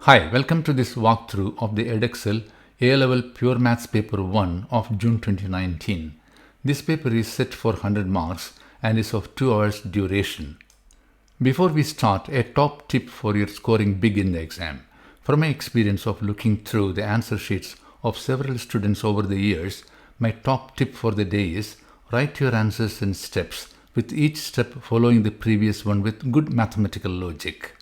Hi, welcome to this walkthrough of the Edexcel A-Level Pure Maths Paper 1 of June 2019. This paper is set for 100 marks and is of 2 hours duration. Before we start, a top tip for your scoring big in the exam. From my experience of looking through the answer sheets of several students over the years, my top tip for the day is write your answers in steps, with each step following the previous one with good mathematical logic.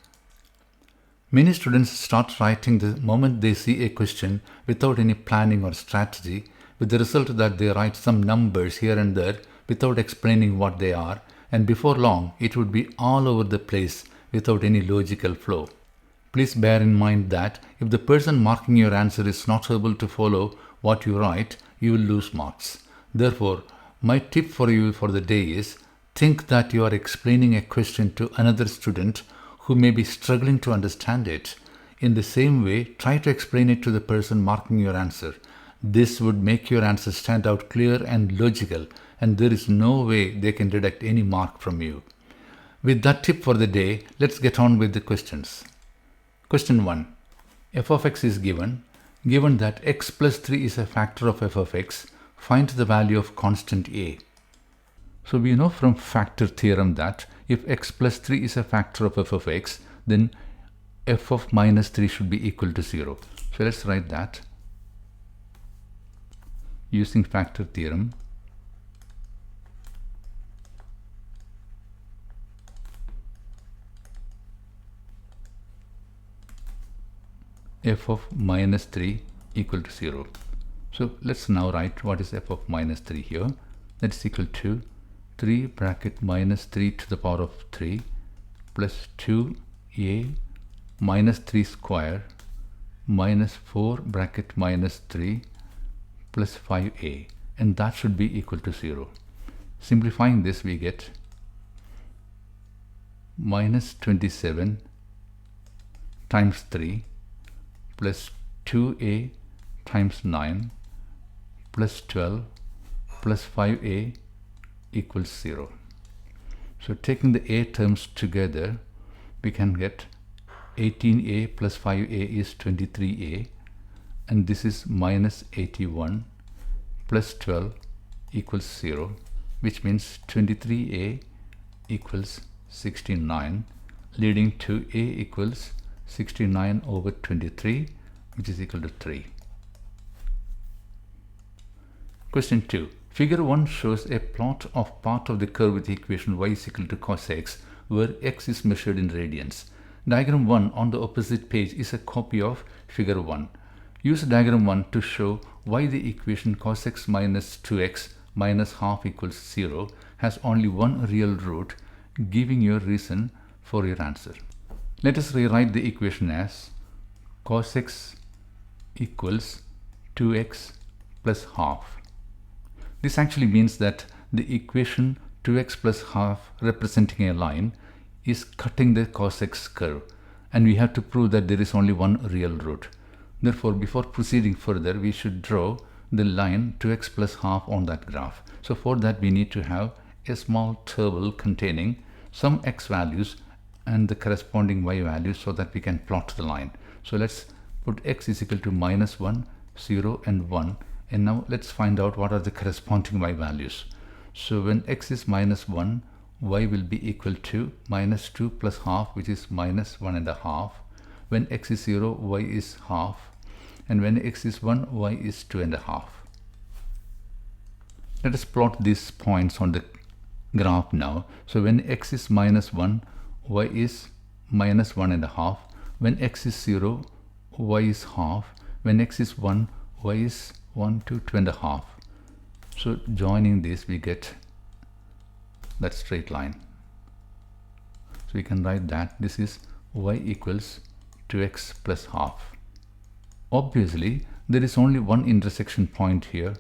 Many students start writing the moment they see a question without any planning or strategy, with the result that they write some numbers here and there without explaining what they are, and before long it would be all over the place without any logical flow. Please bear in mind that if the person marking your answer is not able to follow what you write, you will lose marks. Therefore, my tip for you for the day is think that you are explaining a question to another student who may be struggling to understand it. In the same way, try to explain it to the person marking your answer. This would make your answer stand out clear and logical, and there is no way they can deduct any mark from you. With that tip for the day, let's get on with the questions. Question 1. F of x is given. Given that x plus 3 is a factor of f of x, find the value of constant a. So we know from factor theorem that if x plus 3 is a factor of f of x, then f of minus 3 should be equal to 0. So let's write that using factor theorem. F of minus 3 equal to 0. So let's now write what is f of minus 3 here. That is equal to 3 bracket minus 3 to the power of 3 plus 2a minus 3 square minus 4 bracket minus 3 plus 5a, and that should be equal to 0. Simplifying this, we get minus 27 times 3 plus 2a times 9 plus 12 plus 5a equals 0. So taking the a terms together, we can get 18a plus 5a is 23a, and this is minus 81 plus 12 equals 0, which means 23a equals 69, leading to a equals 69 over 23, which is equal to 3. Question 2. Figure 1 shows a plot of part of the curve with the equation y is equal to cos x, where x is measured in radians. Diagram 1 on the opposite page is a copy of figure 1. Use diagram 1 to show why the equation cos x minus 2x minus half equals 0 has only one real root, giving your reason for your answer. Let us rewrite the equation as cos x equals 2x plus half. This actually means that the equation 2x plus half representing a line is cutting the cos x curve, and we have to prove that there is only one real root. Therefore, before proceeding further, we should draw the line 2x plus half on that graph. So for that, we need to have a small table containing some x values and the corresponding y values so that we can plot the line. So let's put x is equal to minus 1, 0 and 1. And now let's find out what are the corresponding y values. So when x is minus 1, y will be equal to minus 2 plus half, which is minus 1 and a half. When x is 0, y is half. And when x is 1, y is 2 and a half. Let us plot these points on the graph now. So when x is minus 1, y is minus 1 and a half. When x is 0, y is half. When x is 1, y is 1 to 2 and a half. So joining this, we get that straight line. So we can write that this is y equals 2x plus half. Obviously, there is only one intersection point here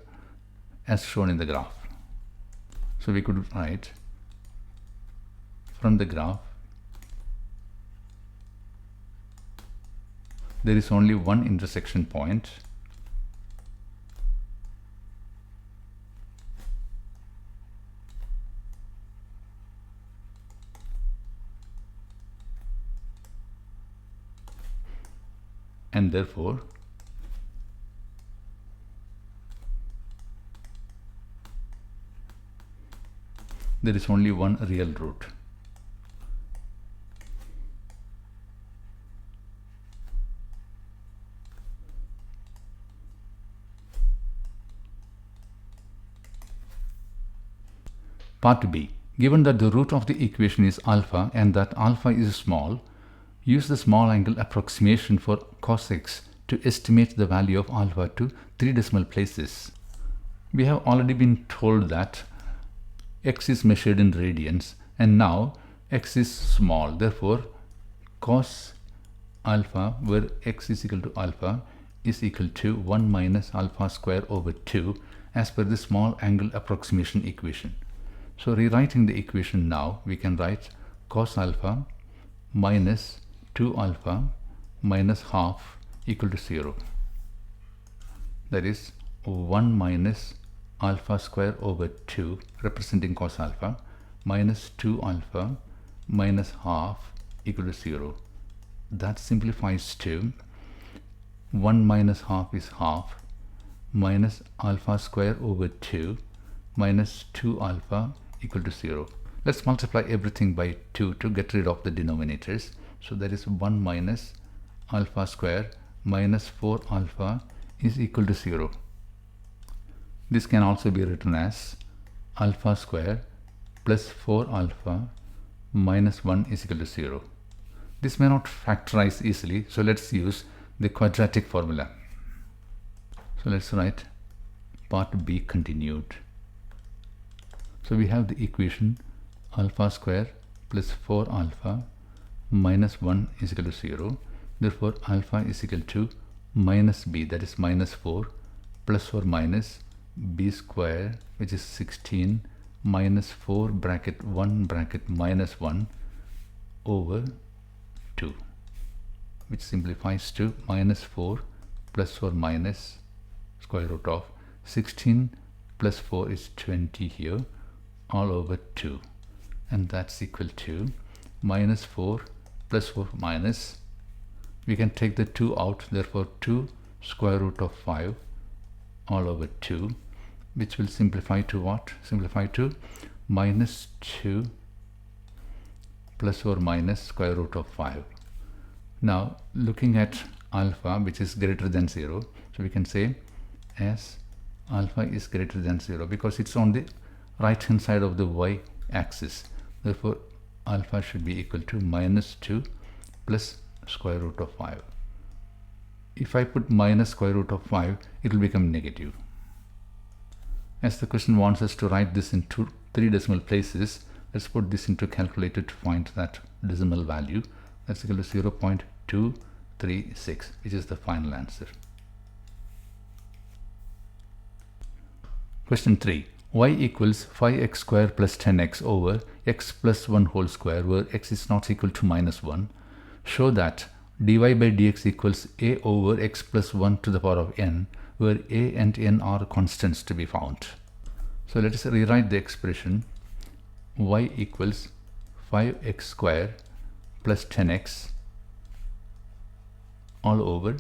as shown in the graph. So we could write from the graph there is only one intersection point, and therefore there is only one real root. Part B. Given that the root of the equation is alpha and that alpha is small, use the small angle approximation for cos x to estimate the value of alpha to 3 decimal places. We have already been told that x is measured in radians, and now x is small. Therefore, cos alpha, where x is equal to alpha, is equal to 1 minus alpha square over 2 as per the small angle approximation equation. So rewriting the equation now, we can write cos alpha minus 2 alpha minus half equal to 0. That is 1 minus alpha square over 2 representing cos alpha minus 2 alpha minus half equal to 0. That simplifies to 1 minus half is half minus alpha square over 2 minus 2 alpha equal to 0. Let's multiply everything by 2 to get rid of the denominators. So that is 1 minus alpha square minus 4 alpha is equal to 0. This can also be written as alpha square plus 4 alpha minus 1 is equal to 0. This may not factorize easily, so let's use the quadratic formula. So let's write part B continued. So we have the equation alpha square plus 4 alpha minus 1 is equal to 0. Therefore, alpha is equal to minus b, that is minus 4, plus or minus b square, which is 16 minus 4 bracket 1 bracket minus 1 over 2, which simplifies to minus 4 plus or minus square root of 16 plus 4 is 20 here, all over 2, and that's equal to minus 4 plus 4 minus, we can take the 2 out, therefore 2 square root of 5 all over 2, which will simplify to what? Simplify to minus 2 plus or minus square root of 5. Now looking at alpha, which is greater than 0, so we can say as alpha is greater than 0 because it's on the right hand side of the y axis. Therefore, alpha should be equal to minus 2 plus square root of 5. If I put minus square root of 5, it will become negative. As the question wants us to write this in 3 decimal places, let's put this into calculator to find that decimal value. That's equal to 0.236, which is the final answer. Question 3. Y equals 5x square plus 10x over x plus 1 whole square, where x is not equal to minus 1. Show that dy by dx equals a over x plus 1 to the power of n, where a and n are constants to be found. So let us rewrite the expression y equals 5x square plus 10x all over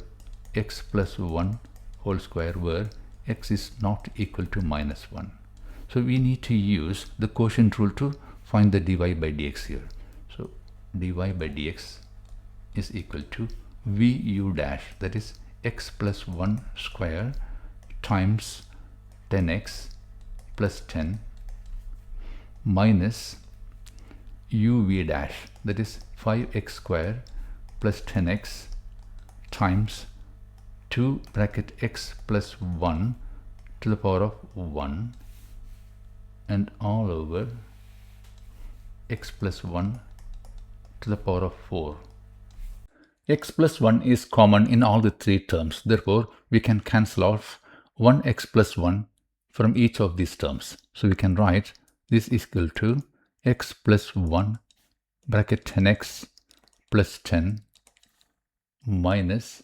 x plus 1 whole square, where x is not equal to minus 1. So we need to use the quotient rule to find the dy by dx here. So dy by dx is equal to vu dash, that is x plus 1 square times 10x plus 10 minus uv dash, that is 5x square plus 10x times 2 bracket x plus 1 to the power of 1 and all over x plus 1 to the power of 4. X plus 1 is common in all the 3 terms. Therefore, we can cancel off 1x plus 1 from each of these terms. So we can write this is equal to x plus 1 bracket 10x plus 10 minus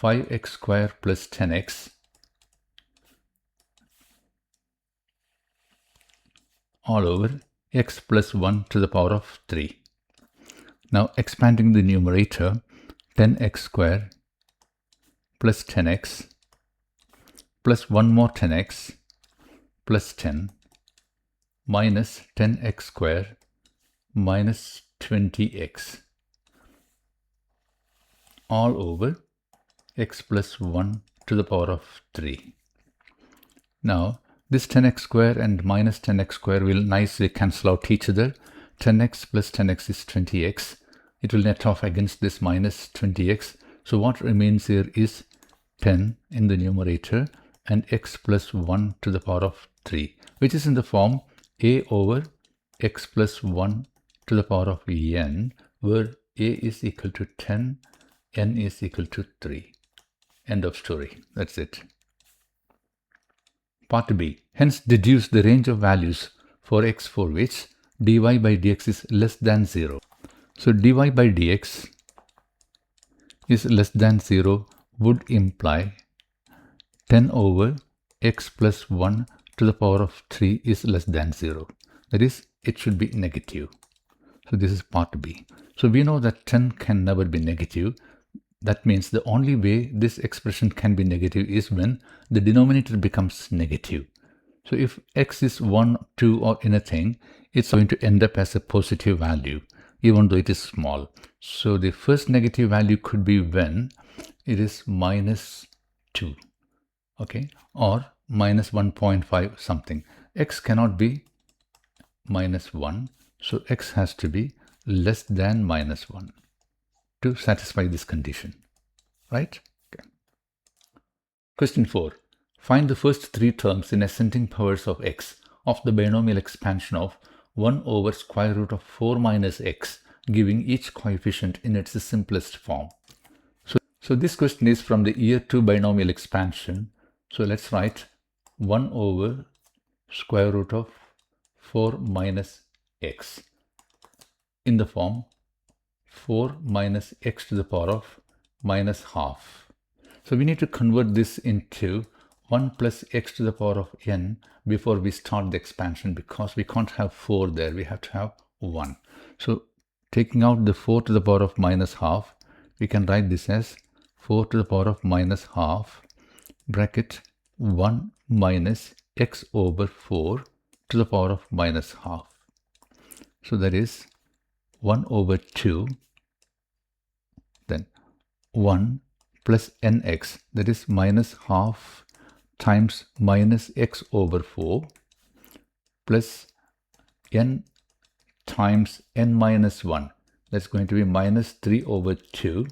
5x square plus 10x all over x plus 1 to the power of 3. Now expanding the numerator, 10x square plus 10x plus one more 10x plus 10 minus 10x square minus 20x all over x plus 1 to the power of 3. Now this 10x square and minus 10x square will nicely cancel out each other. 10x plus 10x is 20x. It will net off against this minus 20x. So what remains here is 10 in the numerator and x plus 1 to the power of 3, which is in the form a over x plus 1 to the power of n, where a is equal to 10, n is equal to 3. End of story. That's it. Part B. Hence deduce the range of values for x for which dy by dx is less than 0. So dy by dx is less than 0 would imply 10 over x plus 1 to the power of 3 is less than 0. That is, it should be negative. So this is part B. So we know that 10 can never be negative. That means the only way this expression can be negative is when the denominator becomes negative. So if x is 1, 2 or anything, it's going to end up as a positive value, even though it is small. So the first negative value could be when it is minus 2, okay, or minus 1.5 something. X cannot be minus 1, so x has to be less than minus 1 to satisfy this condition, right? Okay. Question 4. Find the first three terms in ascending powers of x of the binomial expansion of 1 over square root of 4 minus x, giving each coefficient in its simplest form. So this question is from the year 2 binomial expansion. So let's write 1 over square root of 4 minus x in the form 4 minus x to the power of minus half. So we need to convert this into 1 plus x to the power of n before we start the expansion, because we can't have 4 there, we have to have 1. So taking out the 4 to the power of minus half, we can write this as 4 to the power of minus half bracket 1 minus x over 4 to the power of minus half. So that is 1 over 2, then 1 plus nx, that is minus half times minus x over 4 plus n times n minus 1, that's going to be minus 3 over 2,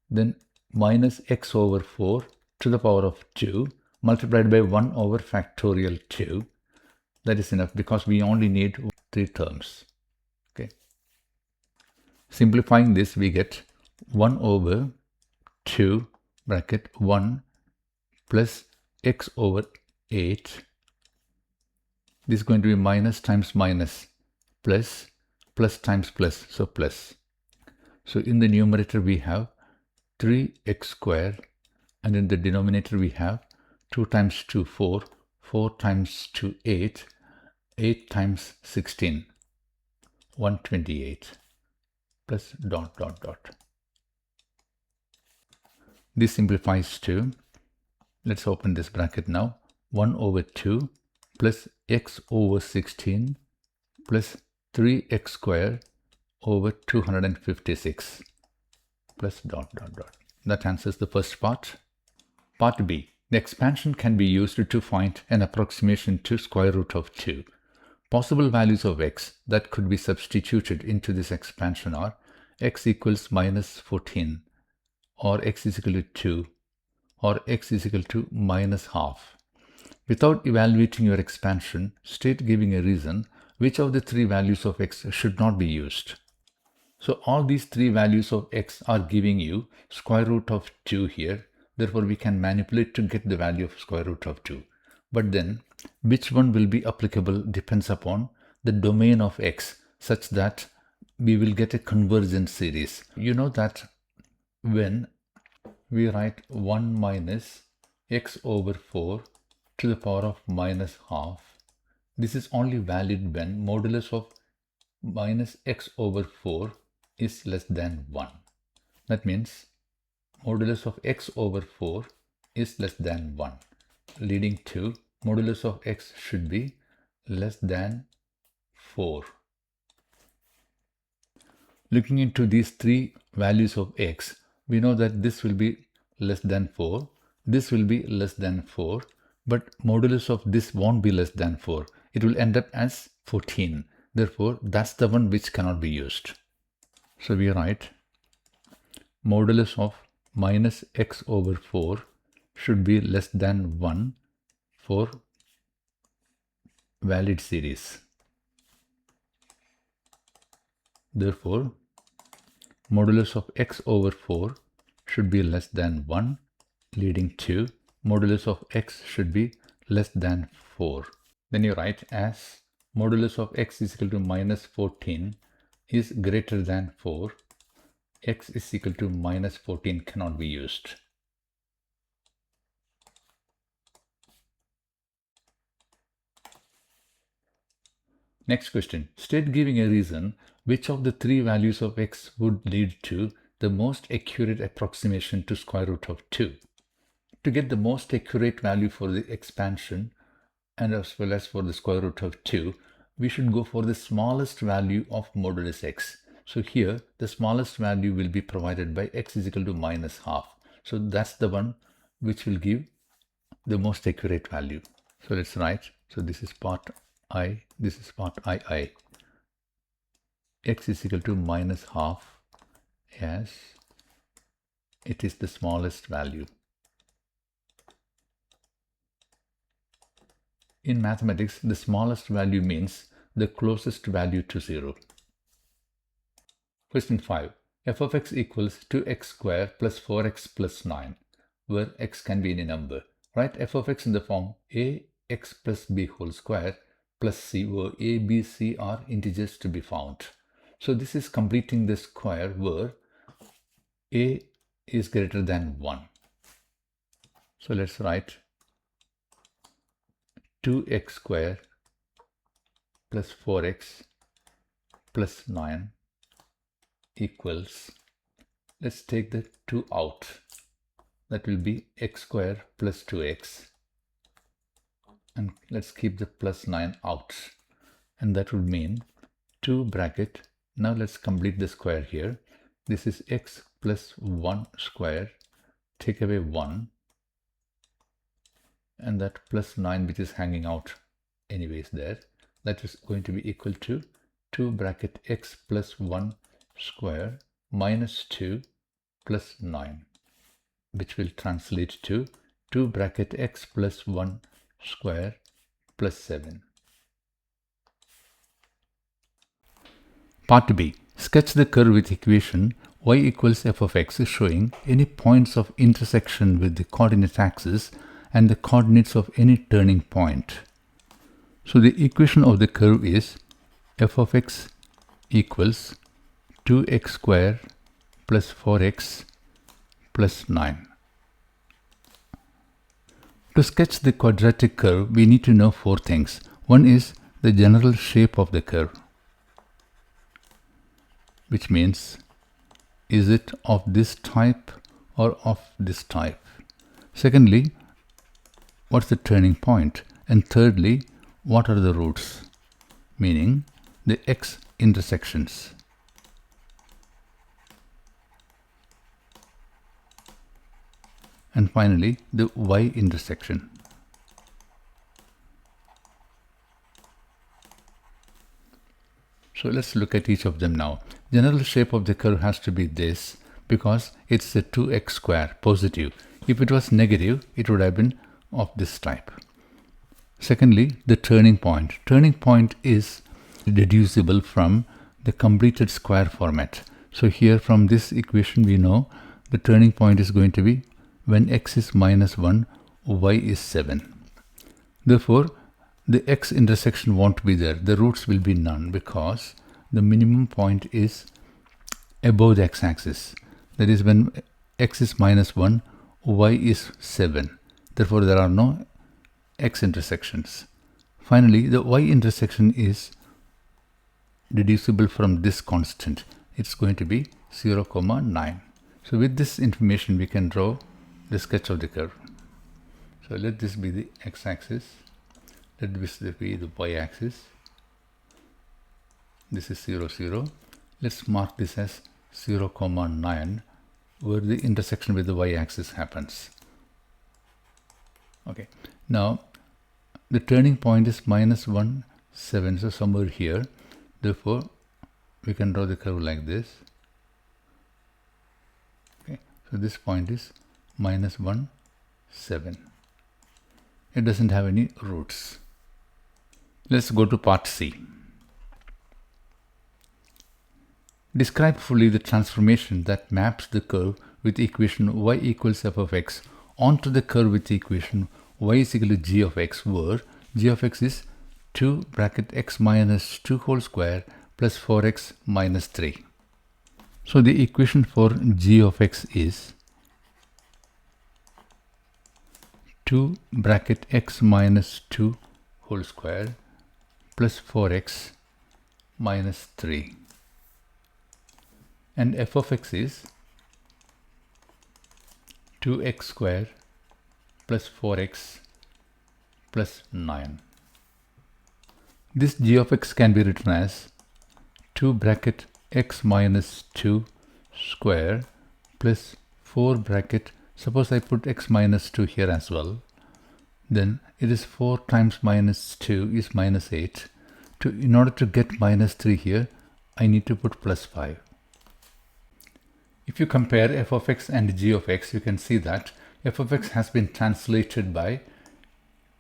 then minus x over 4 to the power of 2 multiplied by 1 over factorial 2. That is enough because we only need 3 terms. Okay. Simplifying this, we get 1 over 2 bracket 1 plus x over 8. This is going to be minus times minus plus, plus times plus, so plus. So in the numerator we have 3x square, and in the denominator we have 2 times 2, 4, 4 times 2, 8, 8 times 16, 128, plus dot, dot, dot. This simplifies to, let's open this bracket now, 1 over 2 plus x over 16 plus 3x square over 256 plus dot, dot, dot. That answers the first part. Part B. The expansion can be used to find an approximation to square root of 2. Possible values of x that could be substituted into this expansion are x equals minus 14, or x is equal to 2, or x is equal to minus half. Without evaluating your expansion, state giving a reason which of the 3 values of x should not be used. So all these 3 values of x are giving you square root of 2 here. Therefore, we can manipulate to get the value of square root of 2. But then, which one will be applicable depends upon the domain of x, such that we will get a convergence series. You know that when we write 1 minus x over 4 to the power of minus half, this is only valid when modulus of minus x over 4 is less than 1. That means modulus of x over 4 is less than 1, leading to modulus of x should be less than 4. Looking into these three values of x, we know that this will be less than 4, this will be less than 4, but modulus of this won't be less than 4. It will end up as 14. Therefore, that's the one which cannot be used. So we write modulus of minus x over 4 should be less than 1 for valid series. Therefore, modulus of x over 4 should be less than 1, leading to modulus of x should be less than 4. Then you write as modulus of x is equal to minus 14 is greater than 4. X is equal to minus 14 cannot be used. Next question. State, giving a reason, which of the three values of x would lead to the most accurate approximation to square root of 2. To get the most accurate value for the expansion and as well as for the square root of 2, we should go for the smallest value of modulus x. So here the smallest value will be provided by x is equal to minus half. So that's the one which will give the most accurate value. So let's write. So this is part I, this is part II. X is equal to minus half as it is the smallest value. In mathematics, the smallest value means the closest value to 0. Question 5. F of x equals 2x squared plus 4x plus 9, where x can be any number. Write f of x in the form ax plus b whole square plus c, where a, b, c are integers to be found. So this is completing the square where a is greater than 1. So let's write 2x squared plus 4x plus 9 equals, let's take the 2 out. That will be x squared plus 2x. And let's keep the plus 9 out. And that would mean 2 bracket. Now let's complete the square here. This is x plus 1 square. Take away 1. And that plus 9 which is hanging out anyways there, that is going to be equal to 2 bracket x plus 1 square minus 2 plus 9, which will translate to 2 bracket x plus 1 square plus 7. Part B. Sketch the curve with equation y equals f of x showing any points of intersection with the coordinate axis and the coordinates of any turning point. So the equation of the curve is f of x equals 2x squared plus 4x plus 9. To sketch the quadratic curve, we need to know 4 things. One is the general shape of the curve, which means is it of this type or of this type. Secondly, what's the turning point? And thirdly, what are the roots? Meaning the x intersections. And finally, the y intersection. So let's look at each of them now. General shape of the curve has to be this because it's a 2x square positive. If it was negative, it would have been of this type. Secondly, the turning point. Turning point is deducible from the completed square format. So here from this equation we know the turning point is going to be when x is minus 1, y is 7. Therefore, the x intersection won't be there. The roots will be none because the minimum point is above the x-axis. That is when x is minus 1, y is 7. Therefore, there are no x intersections. Finally, the y intersection is deducible from this constant. It's going to be 0, 9. So with this information, we can draw the sketch of the curve. So let this be the x-axis. Let this be the y-axis. This is 0, 0. Let's mark this as 0, 9, where the intersection with the y-axis happens. Okay. Now, the turning point is -1, 7, so somewhere here. Therefore, we can draw the curve like this. Okay. So this point is -1, 7. It doesn't have any roots. Let's go to part C. Describe fully the transformation that maps the curve with equation y equals f of x onto the curve with the equation y is equal to g of x, where g of x is 2 bracket x minus 2 whole square plus 4x minus 3. So the equation for g of x is 2 bracket x minus 2 whole square plus 4x minus 3. And f of x is 2x square plus 4x plus 9. This g of x can be written as 2 bracket x minus 2 square plus 4 bracket, suppose I put x minus 2 here as well, then it is 4 times minus 2 is minus 8. In order to get minus 3 here, I need to put plus 5. If you compare f of x and g of x, you can see that f of x has been translated by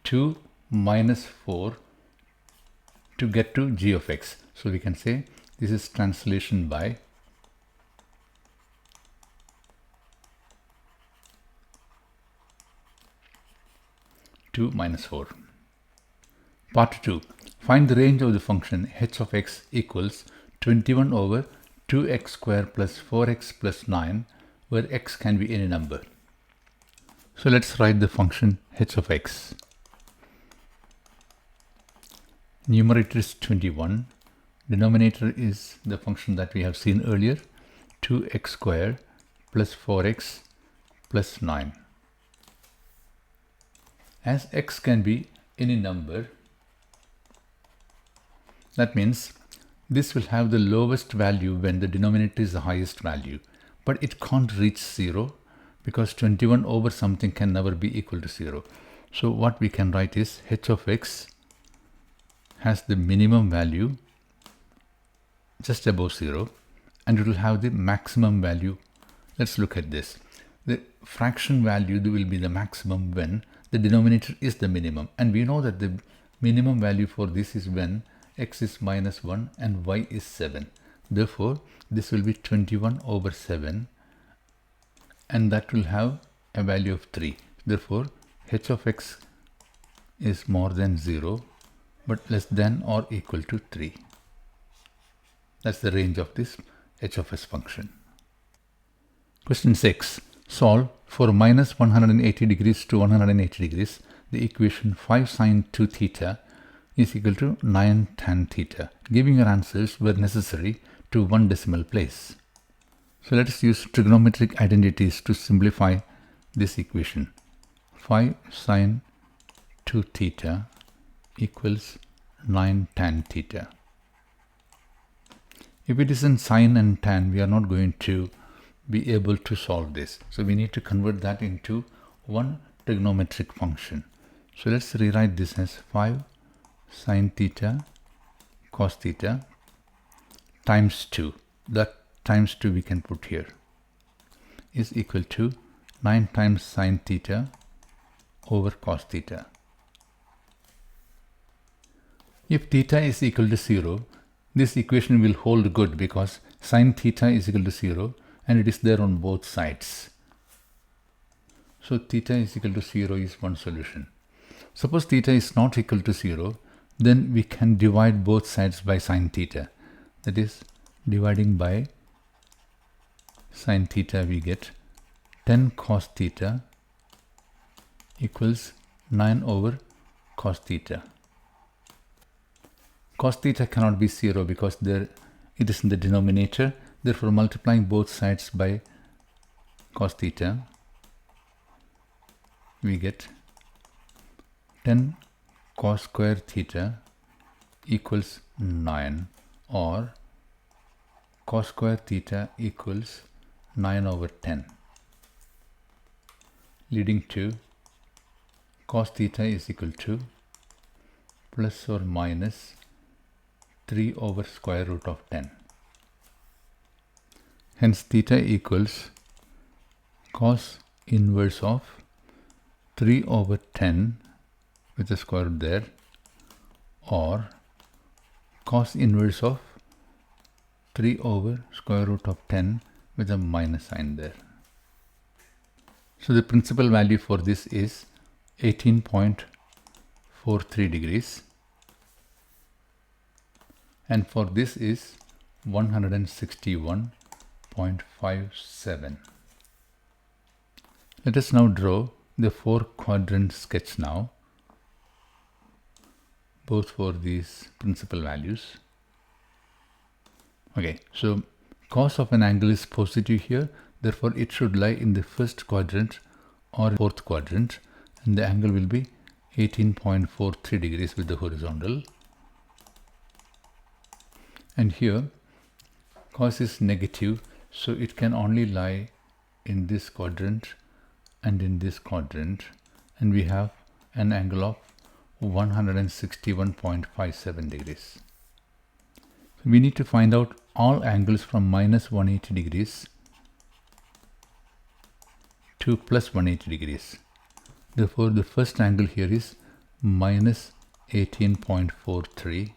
2 minus 4 to get to g of x. So we can say this is translation by 2 minus 4. Part 2. Find the range of the function h of x equals 21 over 2x square plus 4x plus 9, where x can be any number. So let's write the function h of x. Numerator is 21. Denominator is the function that we have seen earlier, 2x square plus 4x plus 9. As x can be any number, that means this will have the lowest value when the denominator is the highest value, but it can't reach 0 because 21 over something can never be equal to 0. So what we can write is h of x has the minimum value just above 0 and it will have the maximum value. Let's look at this. The fraction value will be the maximum when the denominator is the minimum, and we know that the minimum value for this is when x is minus 1 and y is 7. Therefore, this will be 21 over 7 and that will have a value of 3. Therefore, h of x is more than 0 but less than or equal to 3. That's the range of this h of s function. Question 6. Solve for minus 180 degrees to 180 degrees the equation 5 sine 2 theta is equal to 9 tan theta, giving your answers where necessary to one decimal place. So let us use trigonometric identities to simplify this equation. 5 sine 2 theta equals 9 tan theta. If it is in sine and tan, we are not going to be able to solve this. So we need to convert that into one trigonometric function. So let's rewrite this as 5 sine theta cos theta times 2. That times 2 we can put here is equal to 9 times sine theta over cos theta. If theta is equal to 0, this equation will hold good because sine theta is equal to 0 and it is there on both sides. So theta is equal to 0 is one solution. Suppose theta is not equal to 0, then we can divide both sides by sine theta. That is, dividing by sine theta, we get 10 cos theta equals 9 over cos theta. Cos theta cannot be 0 because it is in the denominator. Therefore, multiplying both sides by cos theta, we get 10 cos square theta equals 9, or cos square theta equals 9 over 10, leading to cos theta is equal to plus or minus 3 over square root of 10. Hence theta equals cos inverse of 3 over 10 with the square root there, or cos inverse of 3 over square root of 10 with a minus sign there. So the principal value for this is 18.43 degrees, and for this is 161.57. Let us now draw the 4-quadrant sketch now, both for these principal values. Okay, so cos of an angle is positive here, therefore it should lie in the first quadrant or fourth quadrant, and the angle will be 18.43 degrees with the horizontal. And here cos is negative, so it can only lie in this quadrant and in this quadrant, and we have an angle of 161.57 degrees. We need to find out all angles from minus 180 degrees to plus 180 degrees. Therefore, the first angle here is minus 18.43,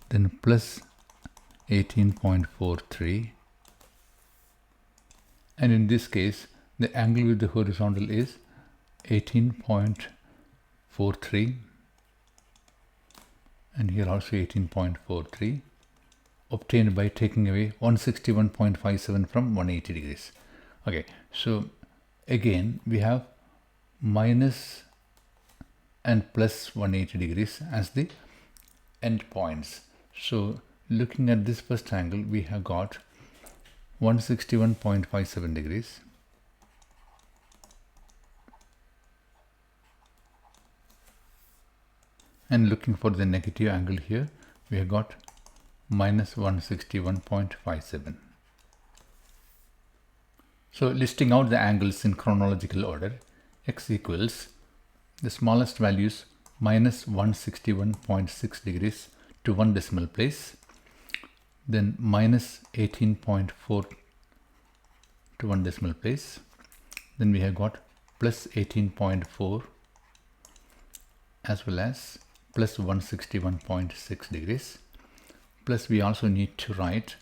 then plus 18.43, and in this case the angle with the horizontal is 18.43, and here also 18.43, obtained by taking away 161.57 from 180 degrees. Okay, so again we have minus and plus 180 degrees as the end points. So looking at this first angle, we have got 161.57 degrees, and looking for the negative angle here, we have got minus 161.57. So listing out the angles in chronological order, x equals the smallest values minus 161.6 degrees to 1 decimal place, then minus 18.4 to 1 decimal place, then we have got plus 18.4 as well as plus 161.6 degrees, plus we also need to write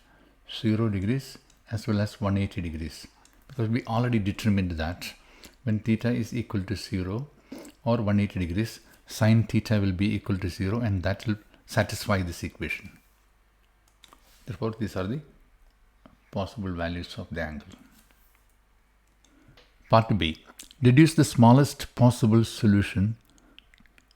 0 degrees as well as 180 degrees, because we already determined that when theta is equal to 0 or 180 degrees, sin theta will be equal to 0, and that will satisfy this equation. Therefore, these are the possible values of the angle. Part B. Deduce the smallest possible solution,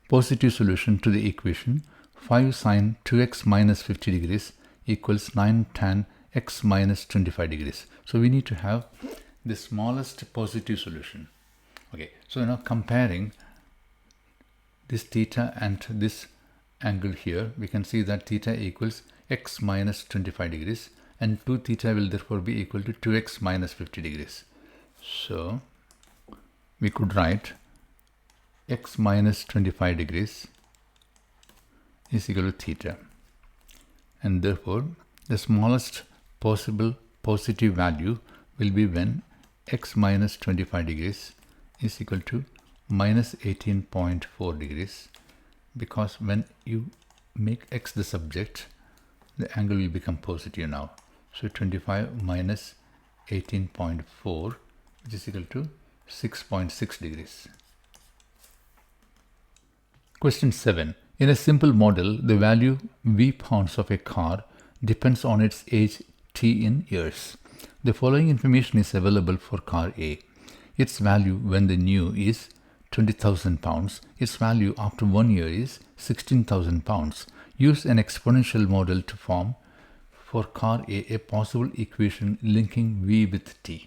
positive solution to the equation 5 sin 2x minus 50 degrees equals 9 tan x minus 25 degrees. So we need to have the smallest positive solution. Okay, so now comparing this theta and this angle here, we can see that theta equals x minus 25 degrees, and 2 theta will therefore be equal to 2x minus 50 degrees. So we could write x minus 25 degrees is equal to theta, and therefore the smallest possible positive value will be when x minus 25 degrees is equal to minus 18.4 degrees, because when you make x the subject, the angle will become positive now. So 25 minus 18.4, which is equal to 6.6 degrees. Question 7. In a simple model, the value v pounds of a car depends on its age t in years. The following information is available for car A. Its value when the new is 20,000 pounds. Its value after 1 year is 16,000 pounds. Use an exponential model to form for car A possible equation linking v with t.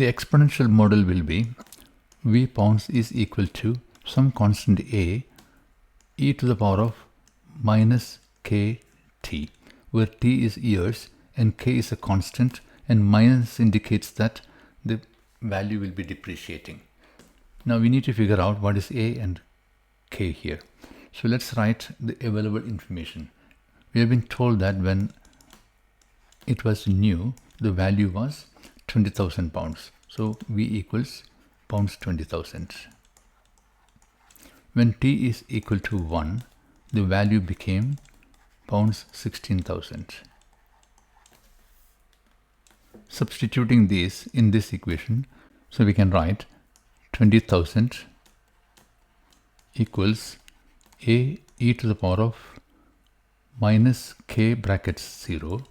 The exponential model will be v pounds is equal to some constant a e to the power of minus kt, where t is years and k is a constant, and minus indicates that the value will be depreciating. Now we need to figure out what is a and k here. So let's write the available information. We have been told that when it was new, the value was 20,000 pounds. So v equals pounds 20,000. When t is equal to 1, the value became pounds 16,000. Substituting these in this equation, so we can write 20,000 equals a e to the power of minus k brackets 0,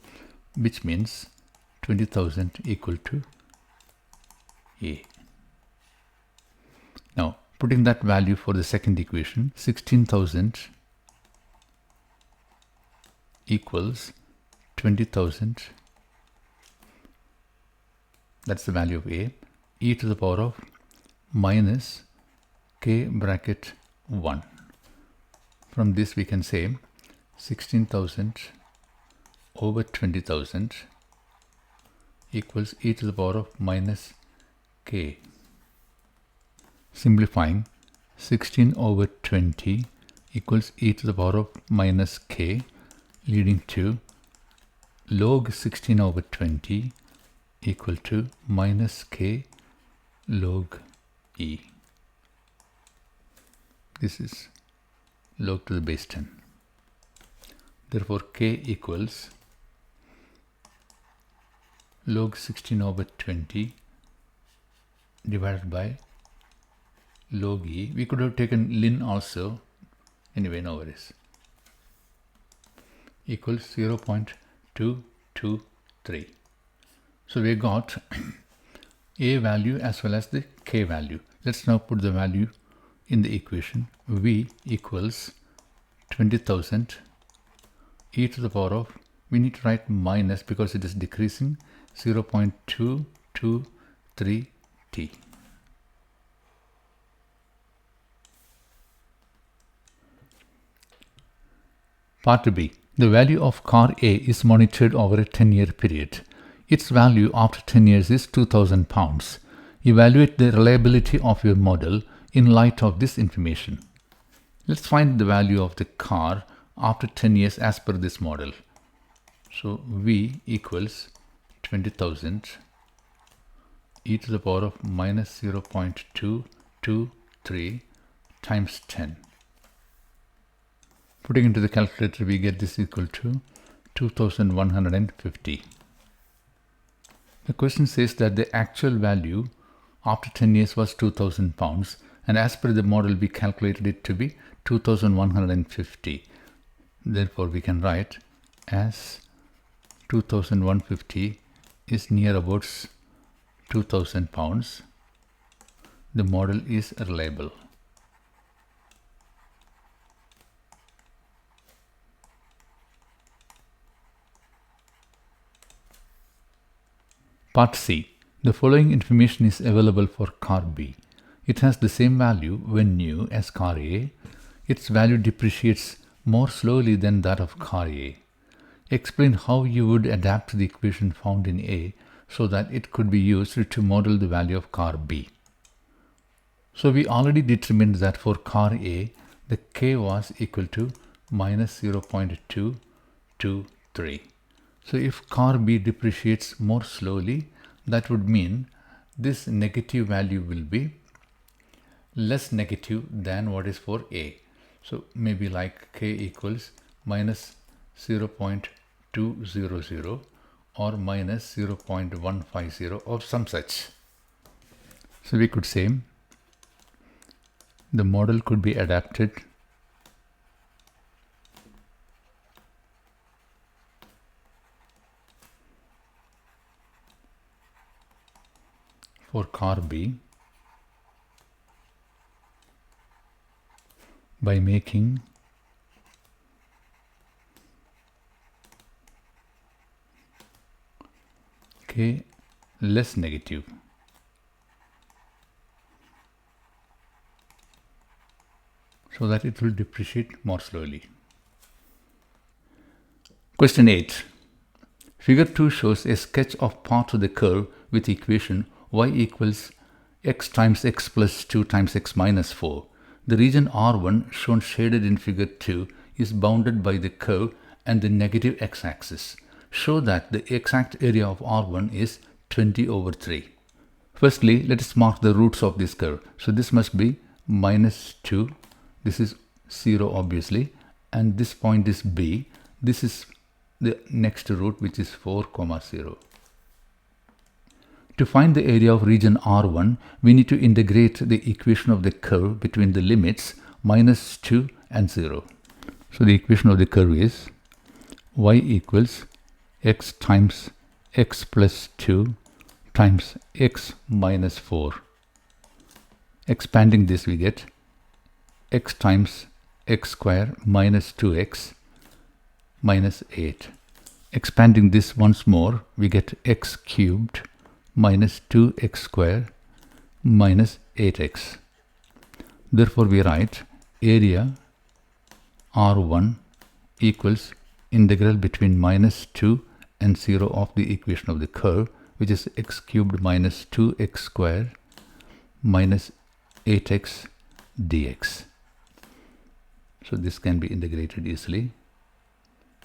which means 20,000 equal to a. Now putting that value for the second equation, 16,000 equals 20,000, that's the value of a, e to the power of minus k bracket 1. From this we can say 16,000 over 20,000 equals e to the power of minus k. Simplifying, 16 over 20 equals e to the power of minus k, leading to log 16 over 20 equal to minus k log e. This is log to the base 10. Therefore k equals log 16 over 20 divided by log e. We could have taken ln also, anyway, no worries, equals 0.223. So we got a value as well as the k value. Let's now put the value in the equation. V equals 20,000 e to the power of, we need to write minus because it is decreasing, 0.223 t. Part B. The value of car A is monitored over a 10-year period. Its value after 10 years is 2,000 pounds. Evaluate the reliability of your model in light of this information. Let's find the value of the car after 10 years as per this model. So V equals 20,000 e to the power of minus 0.223 times 10. Putting into the calculator, we get this equal to 2,150. The question says that the actual value after 10 years was 2,000 pounds, and as per the model we calculated it to be 2,150. Therefore we can write as 2,150 is near about 2,000 pounds. The model is reliable. Part C. The following information is available for car B. It has the same value when new as car A. Its value depreciates more slowly than that of car A. Explain how you would adapt the equation found in A so that it could be used to model the value of car B. So we already determined that for car A, the K was equal to minus 0.223. So if car B depreciates more slowly, that would mean this negative value will be less negative than what is for A. So maybe like K equals minus 0.200 or minus 0.150 or some such. So we could say the model could be adapted for car B by making K less negative. so that it will depreciate more slowly. Question 8. Figure 2 shows a sketch of part of the curve with equation y equals x times x plus 2 times x minus 4. The region R1 shown shaded in figure 2 is bounded by the curve and the negative x-axis. Show that the exact area of R1 is 20 over 3. Firstly, let us mark the roots of this curve. So this must be minus 2. This is 0 obviously. And this point is B. This is the next root, which is 4, 0. To find the area of region R1, we need to integrate the equation of the curve between the limits minus 2 and 0. So the equation of the curve is y equals x times x plus 2 times x minus 4. Expanding this, we get x times x square minus 2x minus 8. Expanding this once more, we get x cubed minus 2x square minus 8x. Therefore, we write area R1 equals integral between minus 2 and 0 of the equation of the curve, which is x cubed minus 2x square minus 8x dx. So this can be integrated easily.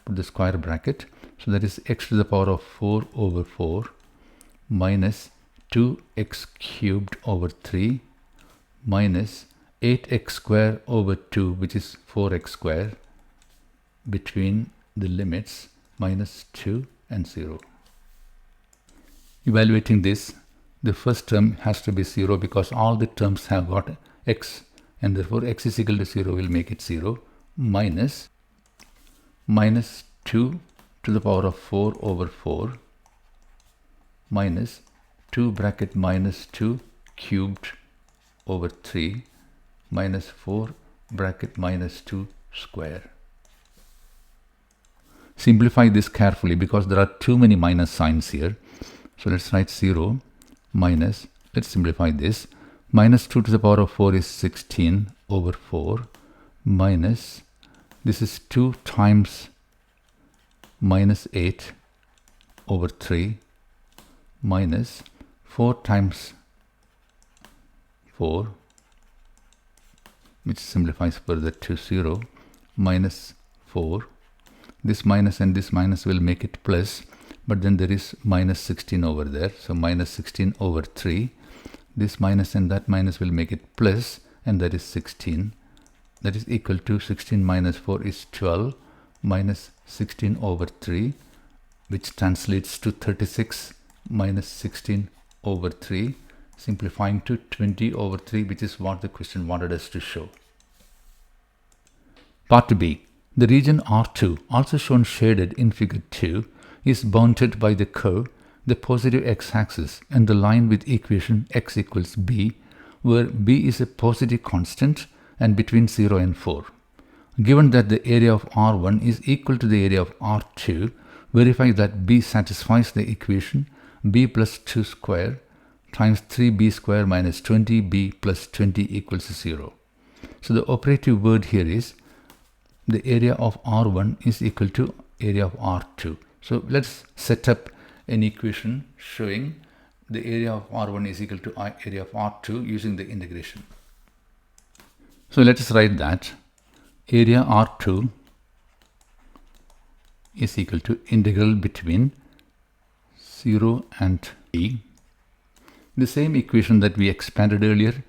Put the square bracket. So that is x to the power of 4 over 4 minus 2x cubed over 3 minus 8x square over 2, which is 4x square, between the limits minus 2 and 0. Evaluating this, the first term has to be 0 because all the terms have got x, and therefore x is equal to 0 will make it 0, minus 2 to the power of 4 over 4 minus 2 bracket minus 2 cubed over 3 minus 4 bracket minus 2 square. Simplify this carefully because there are too many minus signs here. So let's write 0 minus, let's simplify this, minus 2 to the power of 4 is 16 over 4 minus, this is 2 times minus 8 over 3 minus 4 times 4, which simplifies further to 0, minus 4. This minus and this minus will make it plus, but then there is minus 16 over there. So minus 16 over 3. This minus and that minus will make it plus, and that is 16. That is equal to 16 minus 4 is 12 minus 16 over 3, which translates to 36 minus 16 over 3, simplifying to 20 over 3, which is what the question wanted us to show. Part B. The region R2, also shown shaded in figure 2, is bounded by the curve, the positive x-axis, and the line with equation x equals b, where b is a positive constant and between 0 and 4. Given that the area of R1 is equal to the area of R2, verify that b satisfies the equation b plus 2 square times 3b square minus 20b plus 20 equals 0. So the operative word here is the area of R1 is equal to area of R2. So let's set up an equation showing the area of R1 is equal to area of R2 using the integration. So let us write that area R2 is equal to integral between 0 and b. The same equation that we expanded earlier,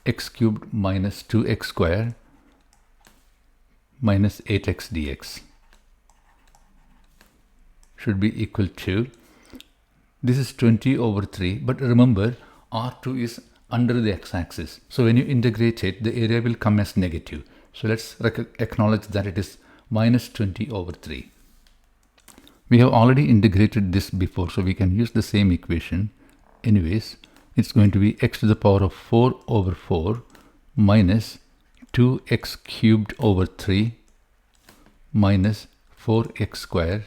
x cubed minus 2x square minus 8x dx should be equal to, this is 20 over 3, but remember R2 is under the x-axis. So when you integrate it, the area will come as negative. So let's acknowledge that it is minus 20 over 3. We have already integrated this before, so we can use the same equation. Anyways, it's going to be x to the power of 4 over 4 minus 2x cubed over 3 minus 4x square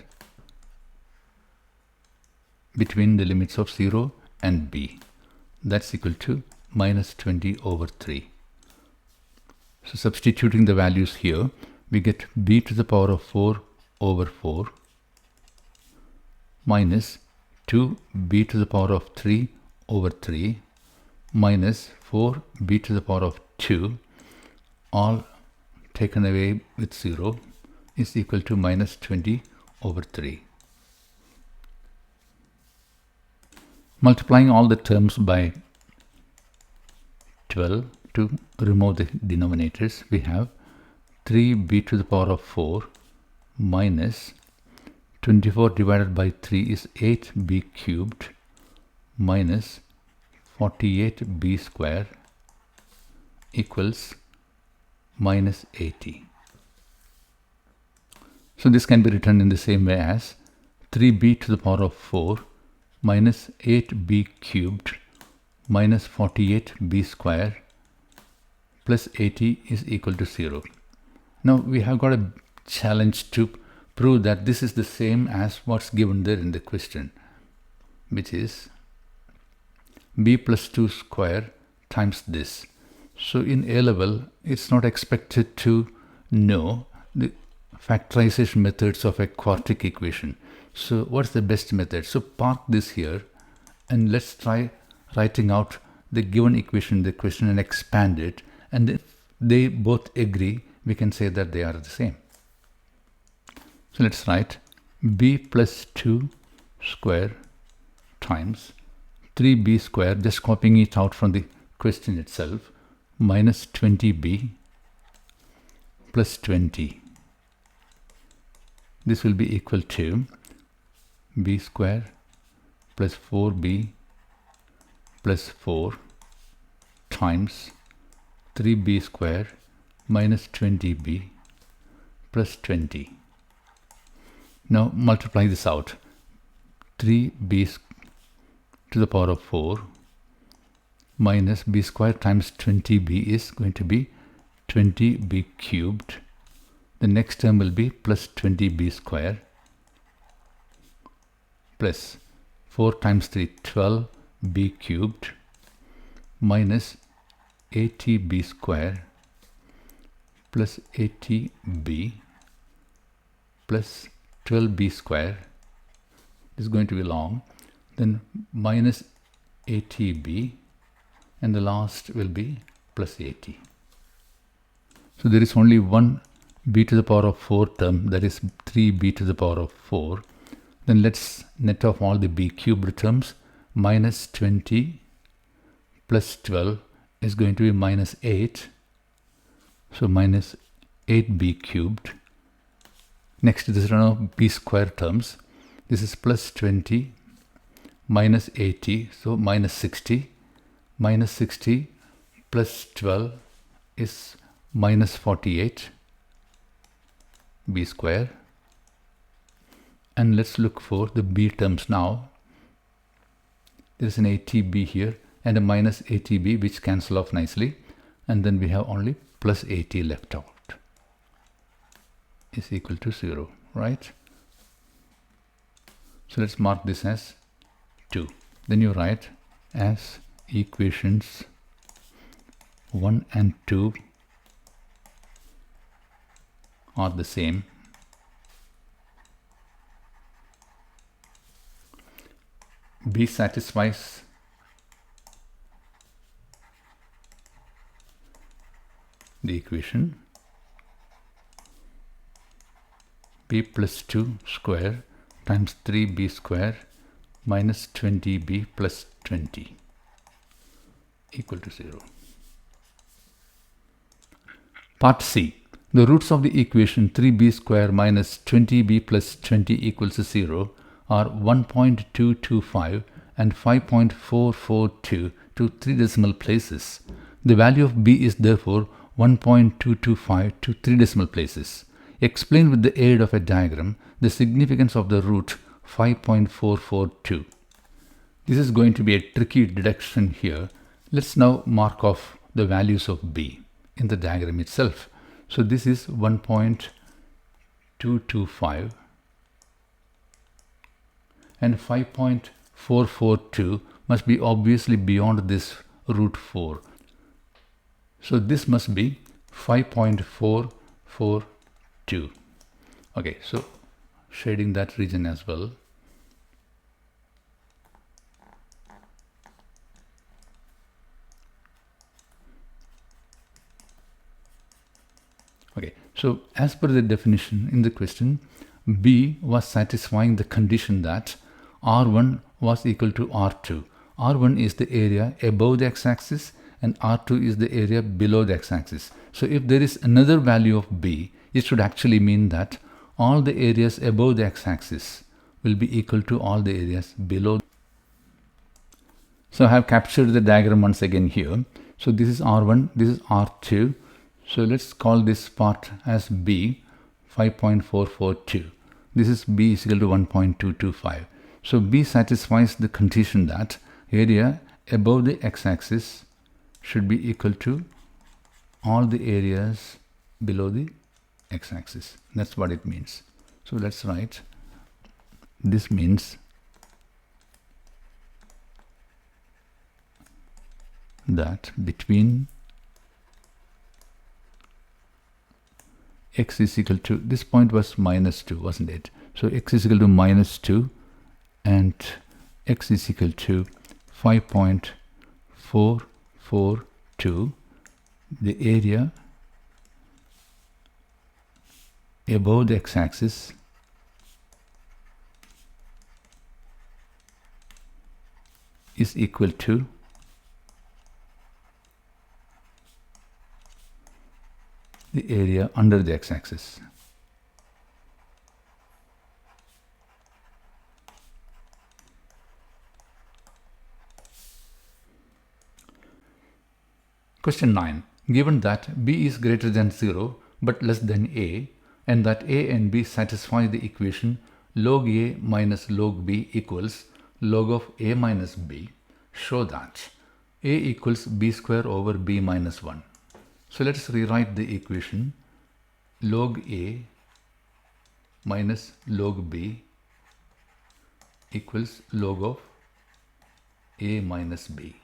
between the limits of 0 and b. That's equal to minus 20 over 3. So substituting the values here, we get b to the power of 4 over 4 minus 2b to the power of 3 over 3 minus 4b to the power of 2, all taken away with 0, is equal to minus 20 over 3. Multiplying all the terms by 12 to remove the denominators, we have 3b to the power of 4 minus 24 divided by 3 is 8b cubed minus 48b square equals minus 80. So this can be written in the same way as 3b to the power of 4 minus 8b cubed minus 48b square plus 80 is equal to 0. Now we have got a challenge to prove that this is the same as what's given there in the question, which is b plus 2 square times this. So in A level, it's not expected to know the factorization methods of a quartic equation. So what's the best method? So park this here and let's try writing out the given equation in the question and expand it, and if they both agree, we can say that they are the same. So let's write b plus 2 square times 3b square, just copying it out from the question itself, minus 20b plus 20. This will be equal to b square plus 4b plus 4 times 3b square minus 20b plus 20. Now multiply this out. 3b to the power of 4 minus b square times 20b is going to be 20b cubed. The next term will be plus 20b square plus 4 times 3, 12b cubed minus 80b square plus 80b plus 12b square. This is going to be long. Then minus 80b, and the last will be plus 80. So there is only one b to the power of 4 term, that is 3b to the power of 4. Then let's net off all the b cubed terms. Minus 20 plus 12 is going to be minus 8. So minus 8b cubed. Next to this run of b square terms. This is plus 20 minus 80, so minus 60. Minus 60 plus 12 is minus 48 b square. And let's look for the b terms now. There is an 80b here and a minus 80b which cancel off nicely, and then we have only plus 80 left out, is equal to 0, right? So let's mark this as 2. Then you write as equations 1 and 2 are the same. B satisfies the equation b plus 2 square times 3b square minus 20b plus 20 equal to 0. Part C. The roots of the equation 3b square minus 20b plus 20 equals 0 are 1.225 and 5.442 to 3 decimal places. The value of b is therefore 1.225 to 3 decimal places. Explain with the aid of a diagram the significance of the root 5.442. This is going to be a tricky deduction here. Let's now mark off the values of b in the diagram itself. So this is 1.225 and 5.442 must be obviously beyond this root 4. So this must be 5.442. Okay, so shading that region as well. Okay, so as per the definition in the question, B was satisfying the condition that R1 was equal to R2. R1 is the area above the x-axis and R2 is the area below the x-axis. So if there is another value of B, it should actually mean that all the areas above the x-axis will be equal to all the areas below. So I have captured the diagram once again here. So this is R1, this is R2. So let's call this part as B, 5.442. This is B is equal to 1.225. So B satisfies the condition that area above the x-axis should be equal to all the areas below the x-axis. That's what it means. So let's write, this means that between x is equal to, this point was minus 2, wasn't it? So x is equal to minus 2 and x is equal to 5.442. The area above the x-axis is equal to the area under the x-axis. Question 9. Given that B is greater than 0 but less than A, and that A and B satisfy the equation log A minus log B equals log of A minus B, show that A equals B square over B minus 1. So let's rewrite the equation log A minus log B equals log of A minus B.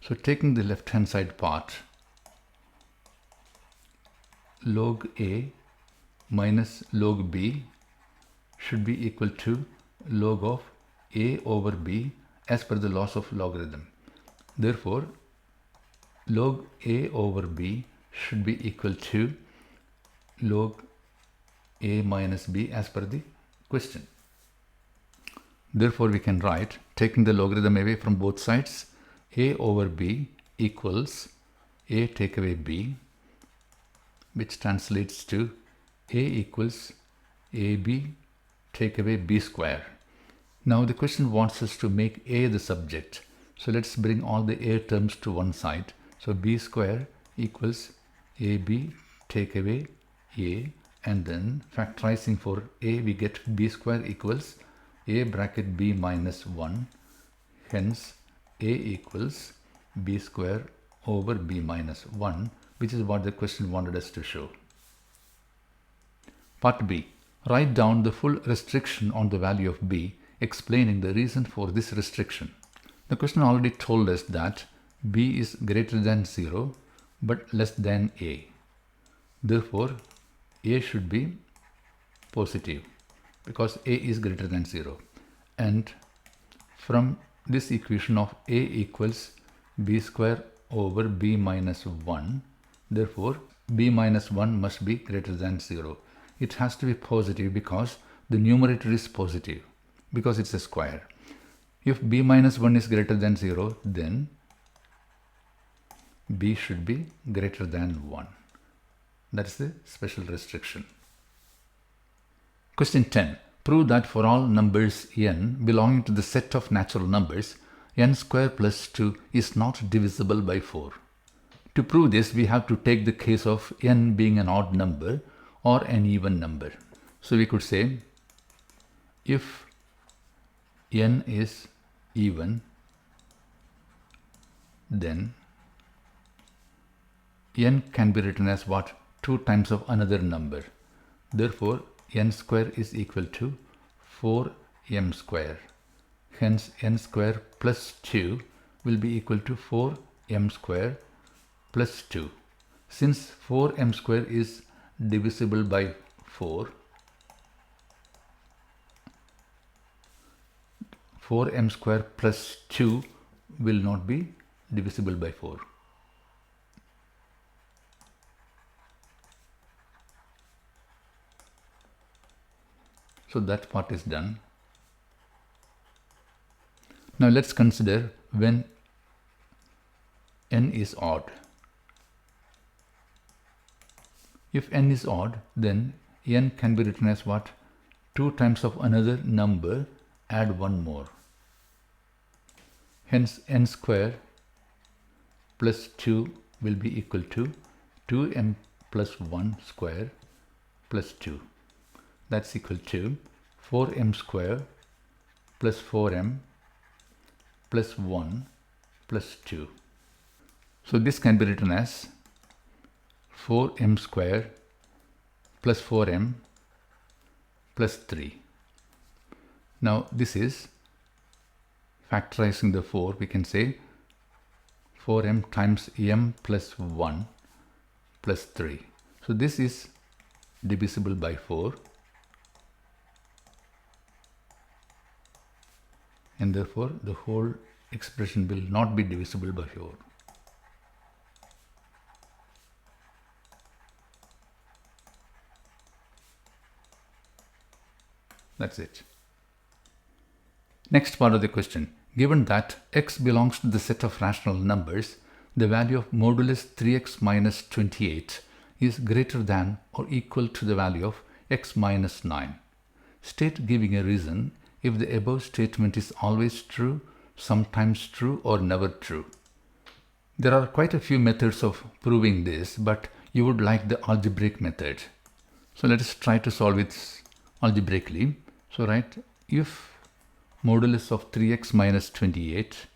So taking the left hand side part, log A minus log B should be equal to log of A over B as per the laws of logarithm. Therefore, log A over B should be equal to log A minus B as per the question. Therefore, we can write, taking the logarithm away from both sides, A over B equals A take away B, which translates to A equals AB take away B square. Now the question wants us to make A the subject. So let's bring all the A terms to one side. So B square equals AB take away A, and then factorizing for A we get B square equals A bracket B minus 1. Hence A equals B square over B minus 1, which is what the question wanted us to show. Part B. Write down the full restriction on the value of B, explaining the reason for this restriction. The question already told us that B is greater than 0 but less than A. Therefore, A should be positive because A is greater than 0. And from this equation of A equals B square over B minus 1, therefore B minus 1 must be greater than 0. It has to be positive because the numerator is positive because it's a square. If B minus 1 is greater than 0, then B should be greater than 1. That's the special restriction. Question 10. Prove that for all numbers n belonging to the set of natural numbers, n square plus 2 is not divisible by 4. To prove this, we have to take the case of n being an odd number or an even number. So we could say, if n is even, then n can be written as what? 2 times of another number. Therefore, n square is equal to 4m square. Hence, n square plus 2 will be equal to 4m square plus 2. since 4m square is divisible by 4, 4m square plus 2 will not be divisible by 4. So that part is done. Now let's consider when n is odd. If n is odd, then n can be written as what? 2 times of another number, add 1 more. Hence n square plus 2 will be equal to 2m plus 1 square plus 2. That's equal to 4m square plus 4m plus 1 plus 2. So this can be written as 4m square plus 4m plus 3. Now this is factorizing the 4. We can say 4m times m plus 1 plus 3. So this is divisible by 4. And therefore the whole expression will not be divisible by 4. That's it. Next part of the question. Given that x belongs to the set of rational numbers, the value of modulus 3x minus 28 is greater than or equal to the value of x minus 9. State, giving a reason, if the above statement is always true, sometimes true, or never true. There are quite a few methods of proving this, but you would like the algebraic method. So let us try to solve it algebraically. So write, if modulus of 3x minus 28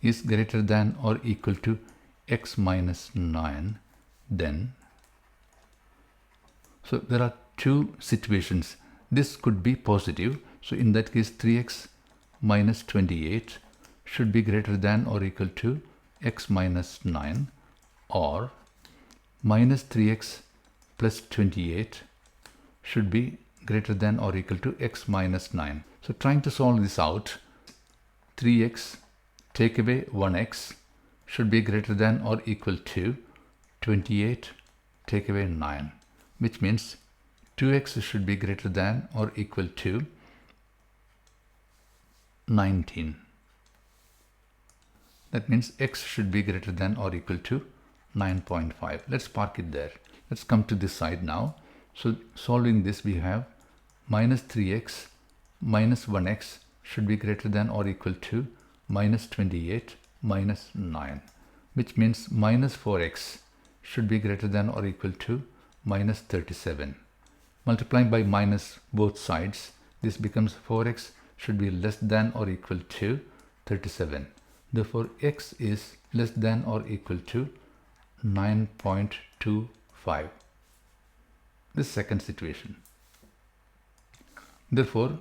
is greater than or equal to x minus 9, then, so there are two situations. This could be positive, so in that case 3x minus 28 should be greater than or equal to x minus 9, or minus 3x plus 28 should be greater than or equal to x minus 9. So trying to solve this out, 3x take away 1x should be greater than or equal to 28 take away 9, which means 2x should be greater than or equal to 19. That means x should be greater than or equal to 9.5. Let's park it there. Let's come to this side now. So solving this, we have minus 3x minus 1x should be greater than or equal to minus 28 minus 9, which means minus 4x should be greater than or equal to minus 37. Multiplying by minus both sides, this becomes 4x should be less than or equal to 37. Therefore, x is less than or equal to 9.25. This second situation. Therefore,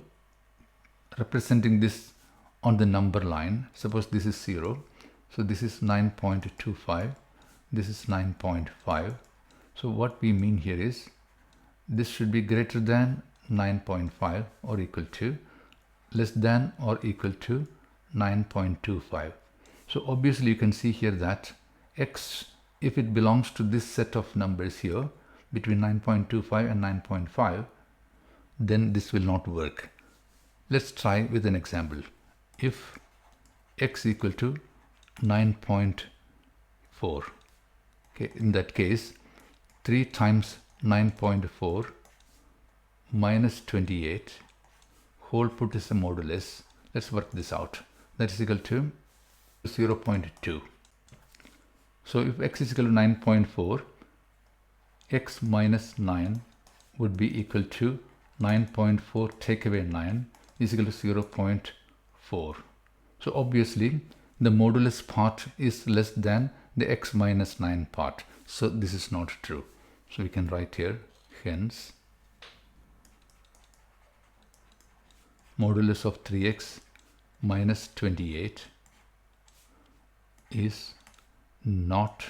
representing this on the number line, suppose this is 0. So this is 9.25. This is 9.5. So what we mean here is this should be greater than 9.5 or equal to, less than or equal to 9.25. So obviously you can see here that x, if it belongs to this set of numbers here between 9.25 and 9.5, then this will not work. Let's try with an example. If x equal to 9.4, okay, in that case 3 times 9.4 minus 28 whole put is a modulus. Let's work this out. That is equal to 0.2. So if x is equal to 9.4, x minus 9 would be equal to 9.4 take away 9 is equal to 0.4. So obviously the modulus part is less than the x minus 9 part. So this is not true. So we can write here, hence modulus of 3x minus 28 is not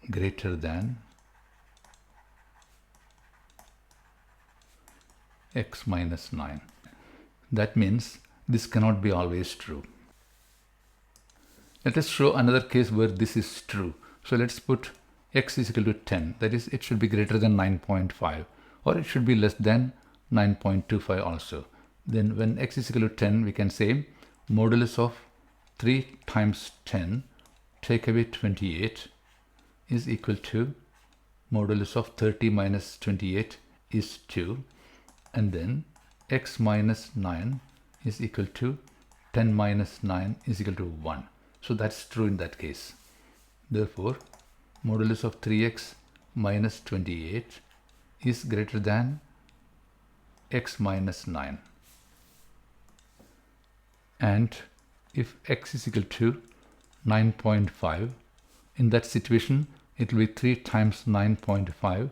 greater than x minus 9. That means this cannot be always true. Let us show another case where this is true. So let's put x is equal to 10. That is, it should be greater than 9.5, or it should be less than 9.25 also. Then when x is equal to 10, we can say modulus of 3 times 10 take away 28 is equal to modulus of 30 minus 28 is 2, and then x minus 9 is equal to 10 minus 9 is equal to 1. So that's true in that case. Therefore, modulus of 3x minus 28 is greater than x minus 9. And if x is equal to 9.5, in that situation, it will be 3 times 9.5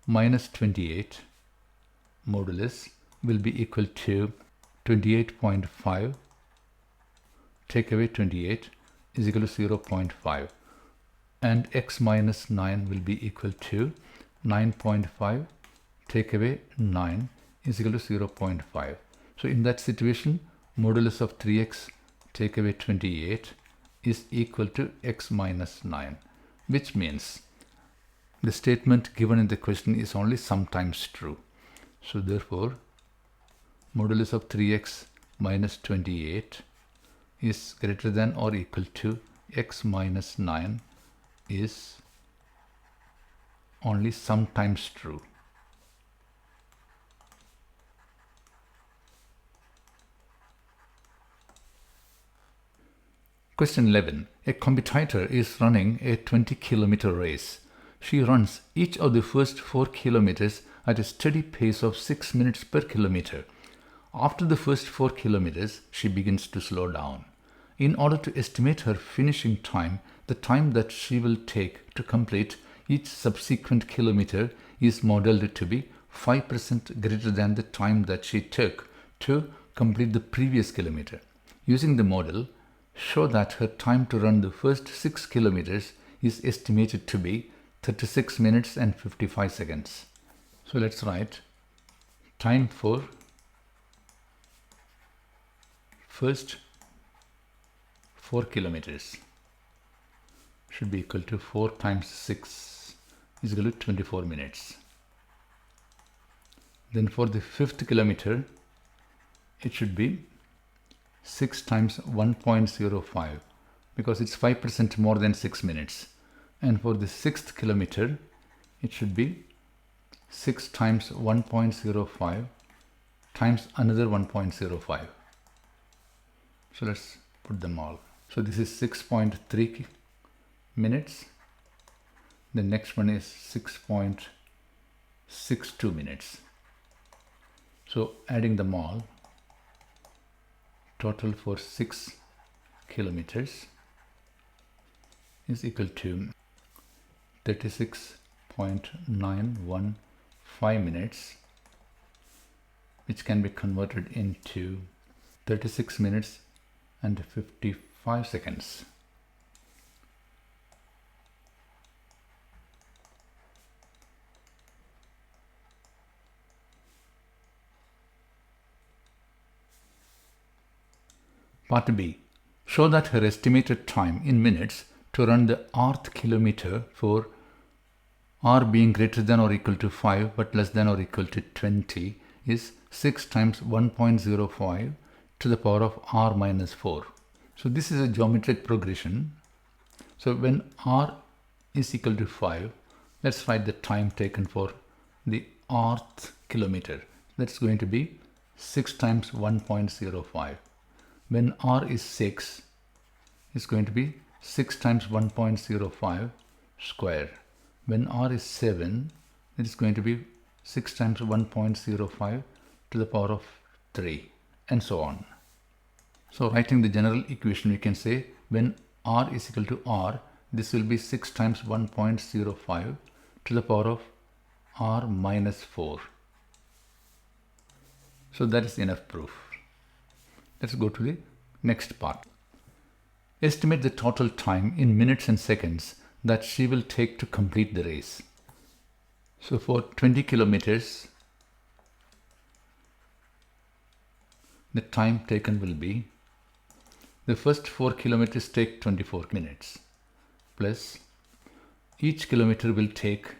minus 28 modulus will be equal to 28.5 take away 28 is equal to 0.5, and x minus 9 will be equal to 9.5 take away 9 is equal to 0.5. So in that situation, modulus of 3x take away 28 is equal to x minus 9, which means the statement given in the question is only sometimes true. So therefore, modulus of 3x minus 28 is greater than or equal to x minus 9 is only sometimes true. Question 11. A competitor is running a 20-kilometer race. She runs each of the first 4 kilometers at a steady pace of 6 minutes per kilometer. After the first 4 kilometers, she begins to slow down. In order to estimate her finishing time, the time that she will take to complete each subsequent kilometer is modeled to be 5% greater than the time that she took to complete the previous kilometer. Using the model, show that her time to run the first 6 kilometers is estimated to be 36 minutes and 55 seconds. So let's write time for first 4 kilometers should be equal to 4 times 6 is equal to 24 minutes. Then for the 5th kilometer, it should be 6 times 1.05 because it's 5% more than 6 minutes. And for the 6th kilometer, it should be 6 times 1.05 times another 1.05. So let's put them all. So this is 6.3 minutes. The next one is 6.62 minutes. So adding them all, total for 6 kilometers is equal to 36.915 minutes, which can be converted into 36 minutes and 55 seconds. Part B. Show that her estimated time in minutes to run the rth kilometer for r being greater than or equal to 5 but less than or equal to 20 is 6 times 1.05 to the power of r minus 4. So this is a geometric progression. So when r is equal to 5, let's write the time taken for the rth kilometer. That's going to be 6 times 1.05. When r is 6, it's going to be 6 times 1.05 square. When r is 7, it is going to be 6 times 1.05 to the power of 3, and so on. So writing the general equation, we can say when r is equal to r, this will be 6 times 1.05 to the power of r minus 4. So that is enough proof. Let's go to the next part. Estimate the total time in minutes and seconds that she will take to complete the race. So for 20 kilometers, the time taken will be, the first 4 kilometers take 24 minutes, plus each kilometer will take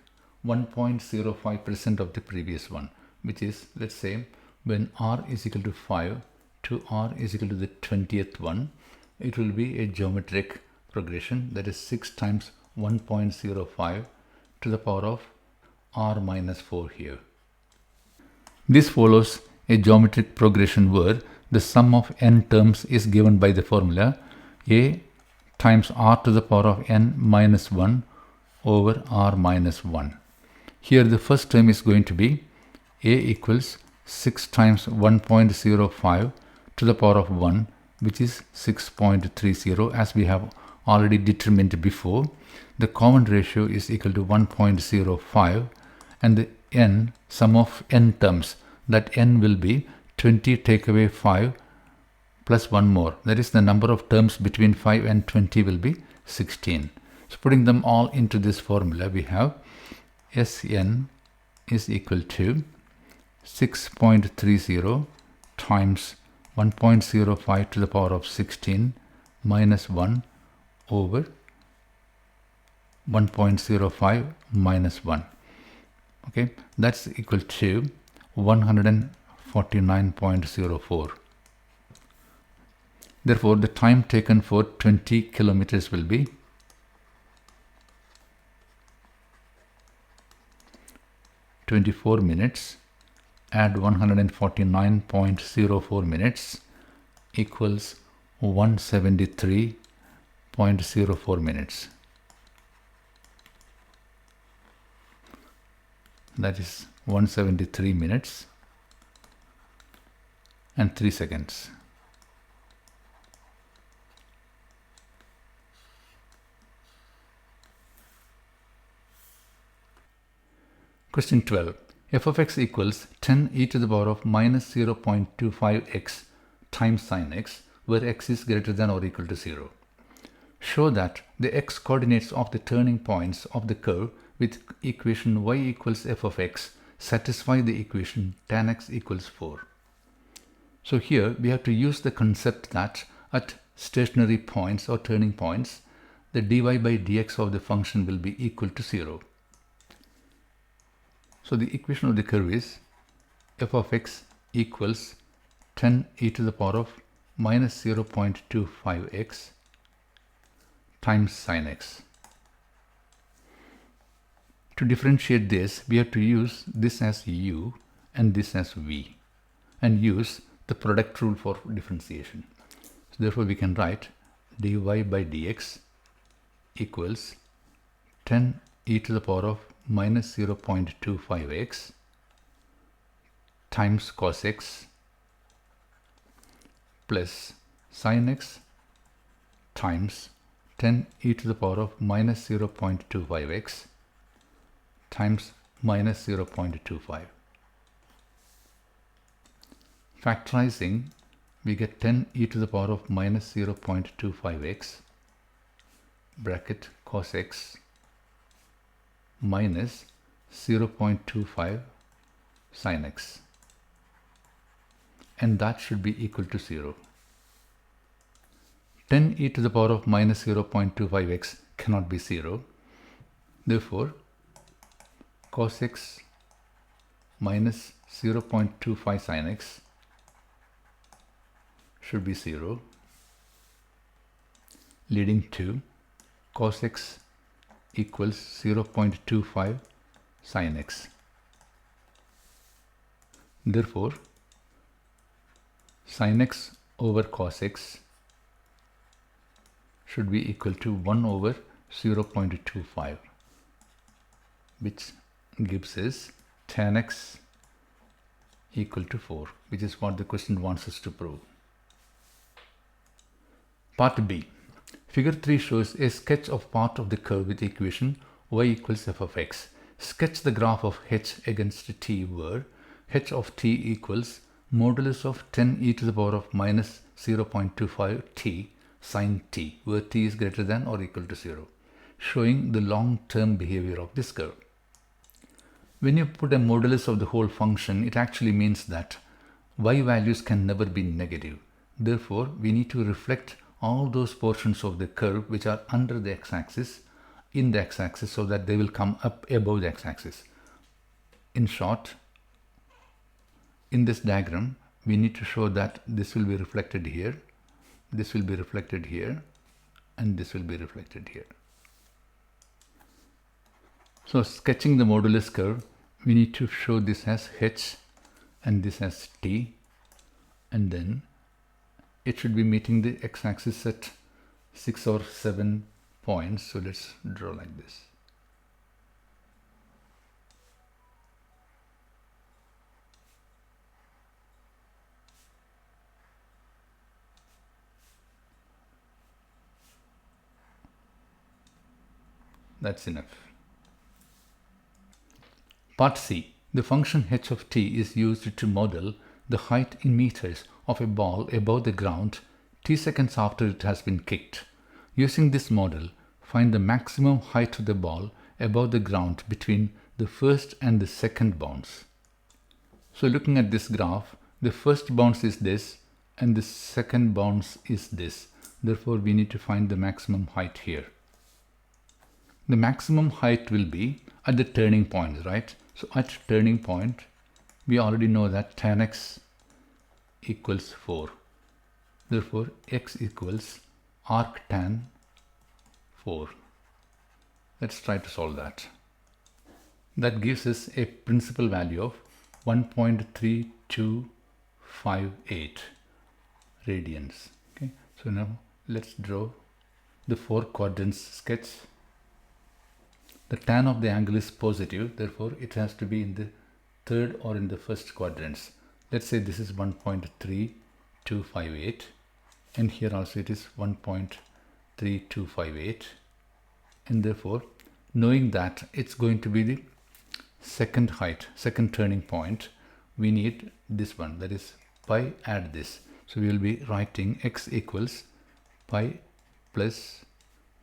1.05% of the previous one, which is, let's say, when r is equal to 5 to r is equal to the 20th one, it will be a geometric progression, that is 6 times 1.05 to the power of r minus 4 here. This follows a geometric progression where the sum of n terms is given by the formula a times r to the power of n minus 1 over r minus 1. Here the first term is going to be a equals 6 times 1.05 to the power of 1, which is 6.30, as we have already determined before. The common ratio is equal to 1.05, and the n, sum of n terms, that n will be 20 take away 5 plus 1 more. That is, the number of terms between 5 and 20 will be 16. So putting them all into this formula, we have Sn is equal to 6.30 times 1.05 to the power of 16 minus 1 over 1.05 minus 1. Okay, that's equal to 149.04. Therefore, the time taken for 20 kilometers will be 24 minutes, add 149.04 minutes equals 173.04 minutes. That is 173 minutes and 3 seconds. Question 12. F of x equals 10 e to the power of minus 0.25x times sin x, where x is greater than or equal to 0. Show that the x coordinates of the turning points of the curve with equation y equals f of x satisfy the equation tan x equals 4. So here we have to use the concept that at stationary points or turning points, the dy by dx of the function will be equal to 0. So the equation of the curve is f of x equals 10 e to the power of minus 0.25x times sin x. To differentiate this, we have to use this as u and this as v, and use the product rule for differentiation. So therefore we can write dy by dx equals 10 e to the power of minus 0.25x times cos x plus sin x times 10 e to the power of minus 0.25x times minus 0.25. Factorizing, we get 10 e to the power of minus 0.25x bracket cos x minus 0.25 sin x, and that should be equal to 0. 10 e to the power of minus 0.25x cannot be 0. Therefore, cos x minus 0.25 sin x should be 0, leading to cos x equals 0.25 sin x. Therefore, sin x over cos x should be equal to 1 over 0.25, which gives us tan x equal to 4, which is what the question wants us to prove. Part B. Figure 3 shows a sketch of part of the curve with equation y equals f of x. Sketch the graph of h against t, where h of t equals modulus of 10 e to the power of minus 0.25 t sin t, where t is greater than or equal to 0, showing the long-term behavior of this curve. When you put a modulus of the whole function, it actually means that y values can never be negative. Therefore, we need to reflect all those portions of the curve which are under the x-axis in the x-axis so that they will come up above the x-axis. In short, in this diagram, we need to show that this will be reflected here, this will be reflected here, and this will be reflected here. So sketching the modulus curve, we need to show this as h and this as t, and then it should be meeting the x-axis at 6 or 7 points. So let's draw like this. That's enough. Part C. The function h of t is used to model the height in meters of a ball above the ground t seconds after it has been kicked. Using this model, find the maximum height of the ball above the ground between the first and the second bounce. So looking at this graph, the first bounce is this and the second bounce is this. Therefore, we need to find the maximum height here. The maximum height will be at the turning point, right? So at turning point, we already know that tan x equals 4. Therefore, x equals arctan 4. Let's try to solve that. That gives us a principal value of 1.3258 radians. Okay, so now let's draw the 4 quadrants sketch. The tan of the angle is positive, therefore it has to be in the third or in the first quadrants. Let's say this is 1.3258 and here also it is 1.3258, and therefore knowing that it's going to be the second height, second turning point, we need this one, that is pi add this. So we will be writing x equals pi plus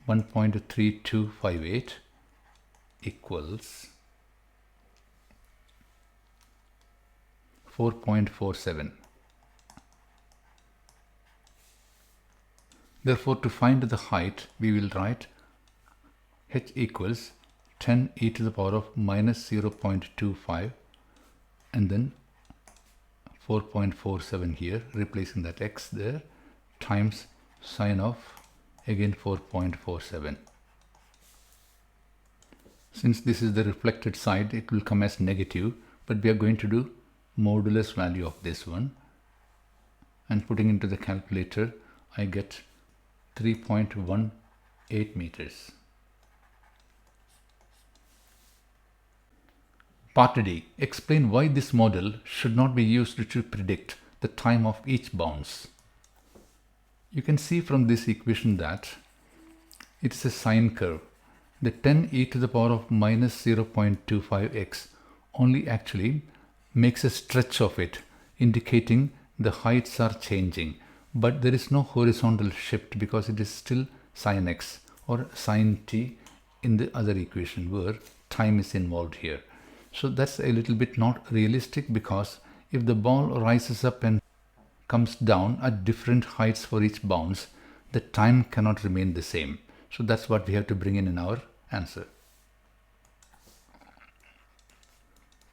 1.3258 equals 4.47. Therefore, to find the height, we will write h equals 10 e to the power of minus 0.25 and then 4.47 here, replacing that x there, times sine of again 4.47. Since this is the reflected side, it will come as negative, but we are going to do modulus value of this one, and putting into the calculator, I get 3.18 meters. Part D. Explain why this model should not be used to predict the time of each bounce. You can see from this equation that it is a sine curve. The 10 e to the power of minus 0.25x only actually makes a stretch of it, indicating the heights are changing, but there is no horizontal shift because it is still sin x or sin t in the other equation where time is involved here. So that's a little bit not realistic, because if the ball rises up and comes down at different heights for each bounce, the time cannot remain the same. So that's what we have to bring in our answer.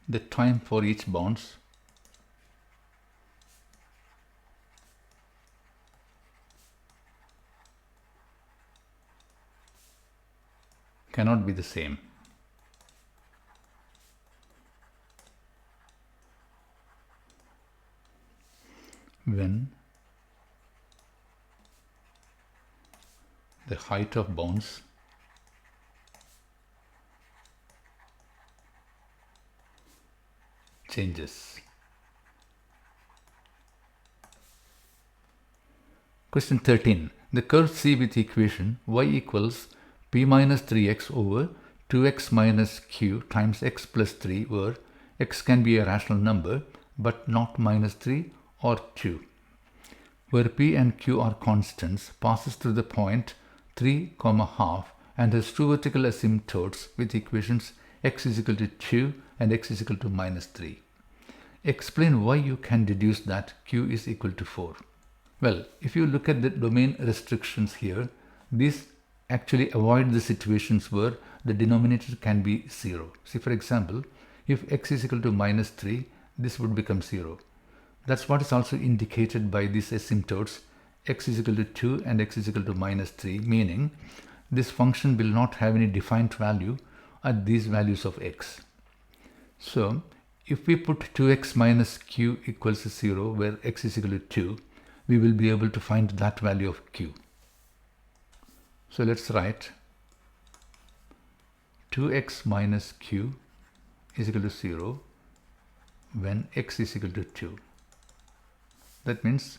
The time for each bounce cannot be the same. When the height of bounce changes. Question 13. The curve C with equation y equals p minus 3x over 2x minus q times x plus 3, where x can be a rational number but not minus 3 or 2. where p and q are constants, passes through the point 3, half and has two vertical asymptotes with equations x is equal to 2 and x is equal to minus 3. Explain why you can deduce that q is equal to 4. Well, if you look at the domain restrictions here, these actually avoid the situations where the denominator can be 0. See, for example, if x is equal to minus 3, this would become 0. That's what is also indicated by these asymptotes x is equal to 2 and x is equal to minus 3, meaning this function will not have any defined value at these values of x. So if we put 2x minus q equals 0 where x is equal to 2, we will be able to find that value of q. So let's write 2x minus q is equal to 0 when x is equal to 2. That means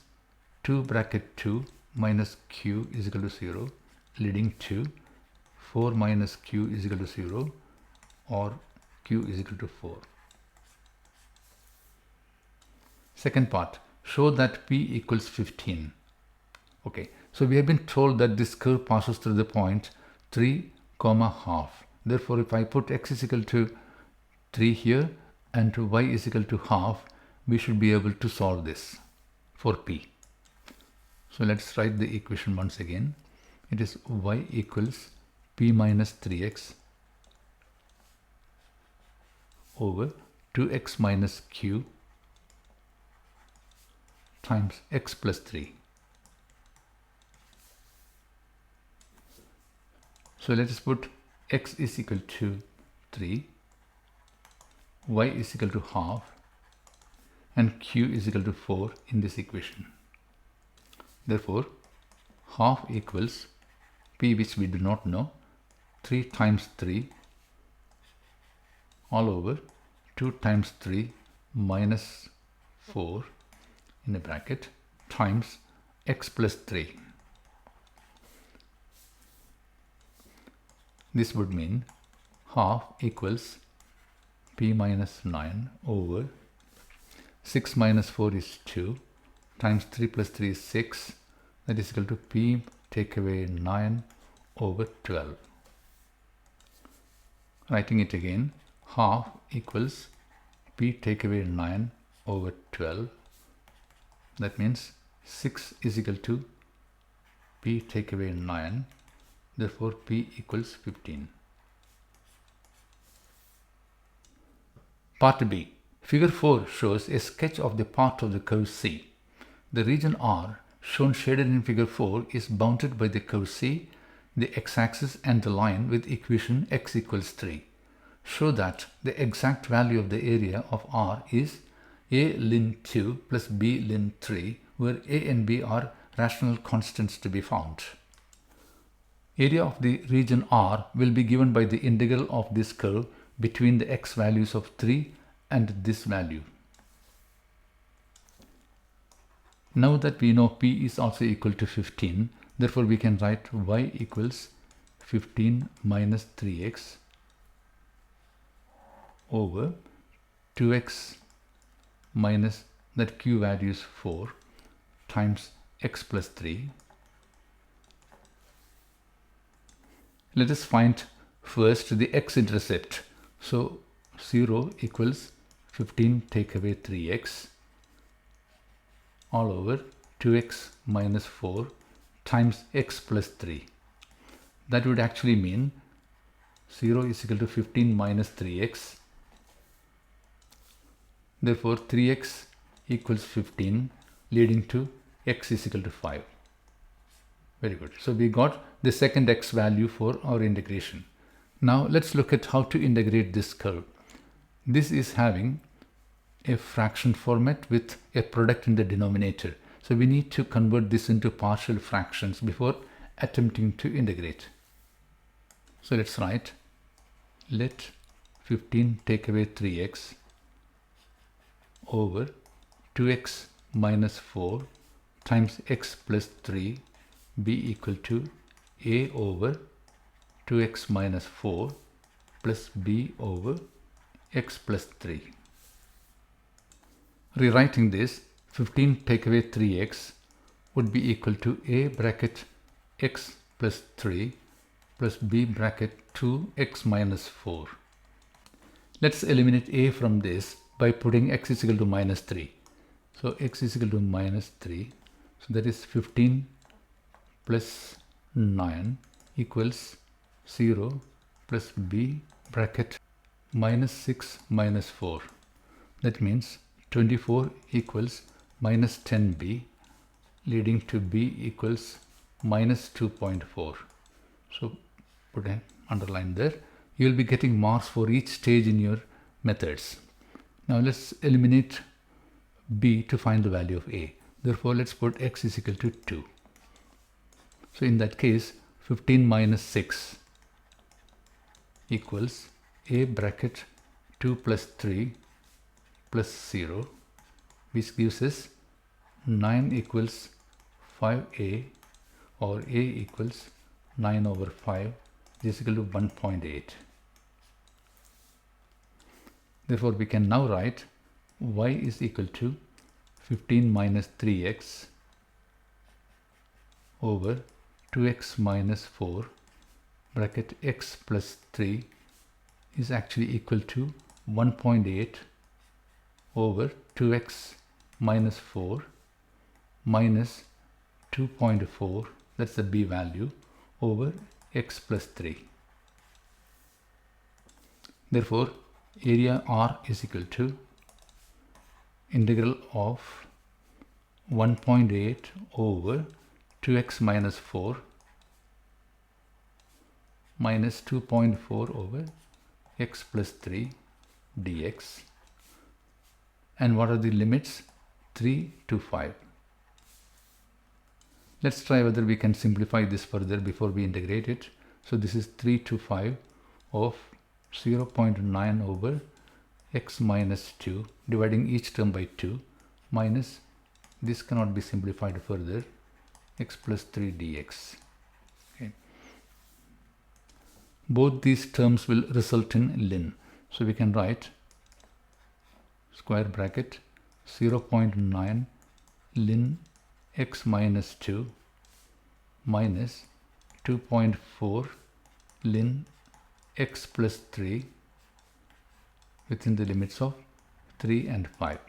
2 bracket 2 minus q is equal to 0, leading to 4 minus q is equal to 0 or q is equal to 4. Second part, show that p equals 15. Okay, so we have been told that this curve passes through the point 3, half. Therefore, if I put x is equal to 3 here and y is equal to half, we should be able to solve this for p. So let's write the equation once again. It is y equals p minus 3x over 2x minus q times x plus 3. So let us put x is equal to 3, y is equal to half and q is equal to 4 in this equation. Therefore, half equals p, which we do not know, 3 times 3 all over 2 times 3 minus 4 in a bracket times x plus 3. This would mean half equals p minus 9 over 6 minus 4 is 2 times 3 plus 3 is 6, that is equal to p take away 9 over 12. Writing it again, half equals p take away 9 over 12. That means 6 is equal to p take away 9. Therefore, p equals 15. Part B. Figure 4 shows a sketch of the part of the curve C. The region R, shown shaded in figure 4, is bounded by the curve C, the x-axis and the line with equation x equals 3. Show that the exact value of the area of R is a ln 2 plus b ln 3, where a and b are rational constants to be found. Area of the region R will be given by the integral of this curve between the x values of 3 and this value. Now that we know p is also equal to 15, therefore we can write y equals 15 minus 3x over 2x minus that q value is 4 times x plus 3. Let us find first the x-intercept. So 0 equals 15 take away 3x all over 2x minus 4 times x plus 3. That would actually mean 0 is equal to 15 minus 3x. Therefore, 3x equals 15, leading to x is equal to 5. Very good. So we got the second x value for our integration. Now let's look at how to integrate this curve. This is having a fraction format with a product in the denominator. So we need to convert this into partial fractions before attempting to integrate. So let's write, let 15 take away 3x over 2x minus 4 times x plus 3 be equal to a over 2x minus 4 plus b over x plus 3. Rewriting this, 15 take away 3x would be equal to a bracket x plus 3 plus b bracket 2x minus 4. Let's eliminate a from this by putting x is equal to minus 3. So x is equal to minus 3. So that is 15 plus 9 equals 0 plus b bracket minus 6 minus 4. That means 24 equals minus 10b, leading to b equals minus 2.4. So put an underline there. You will be getting marks for each stage in your methods. Now let's eliminate b to find the value of a. Therefore, let's put x is equal to 2. So in that case, 15 minus 6 equals a bracket 2 plus 3 plus 0, which gives us 9 equals 5a, or a equals 9 over 5 is equal to 1.8. Therefore, we can now write y is equal to 15 minus 3x over 2x minus 4 bracket x plus 3 is actually equal to 1.8 over 2x minus 4 minus 2.4, that's the b value, over x plus 3. Therefore, area R is equal to integral of 1.8 over 2x minus 4 minus 2.4 over x plus 3 dx. And what are the limits? 3 to 5. Let's try whether we can simplify this further before we integrate it. So this is 3 to 5 of 0.9 over x minus 2, dividing each term by 2, minus, this cannot be simplified further, x plus 3 dx. Okay. Both these terms will result in ln. So we can write square bracket 0.9 ln x minus 2 minus 2.4 ln x plus 3 within the limits of 3 and 5.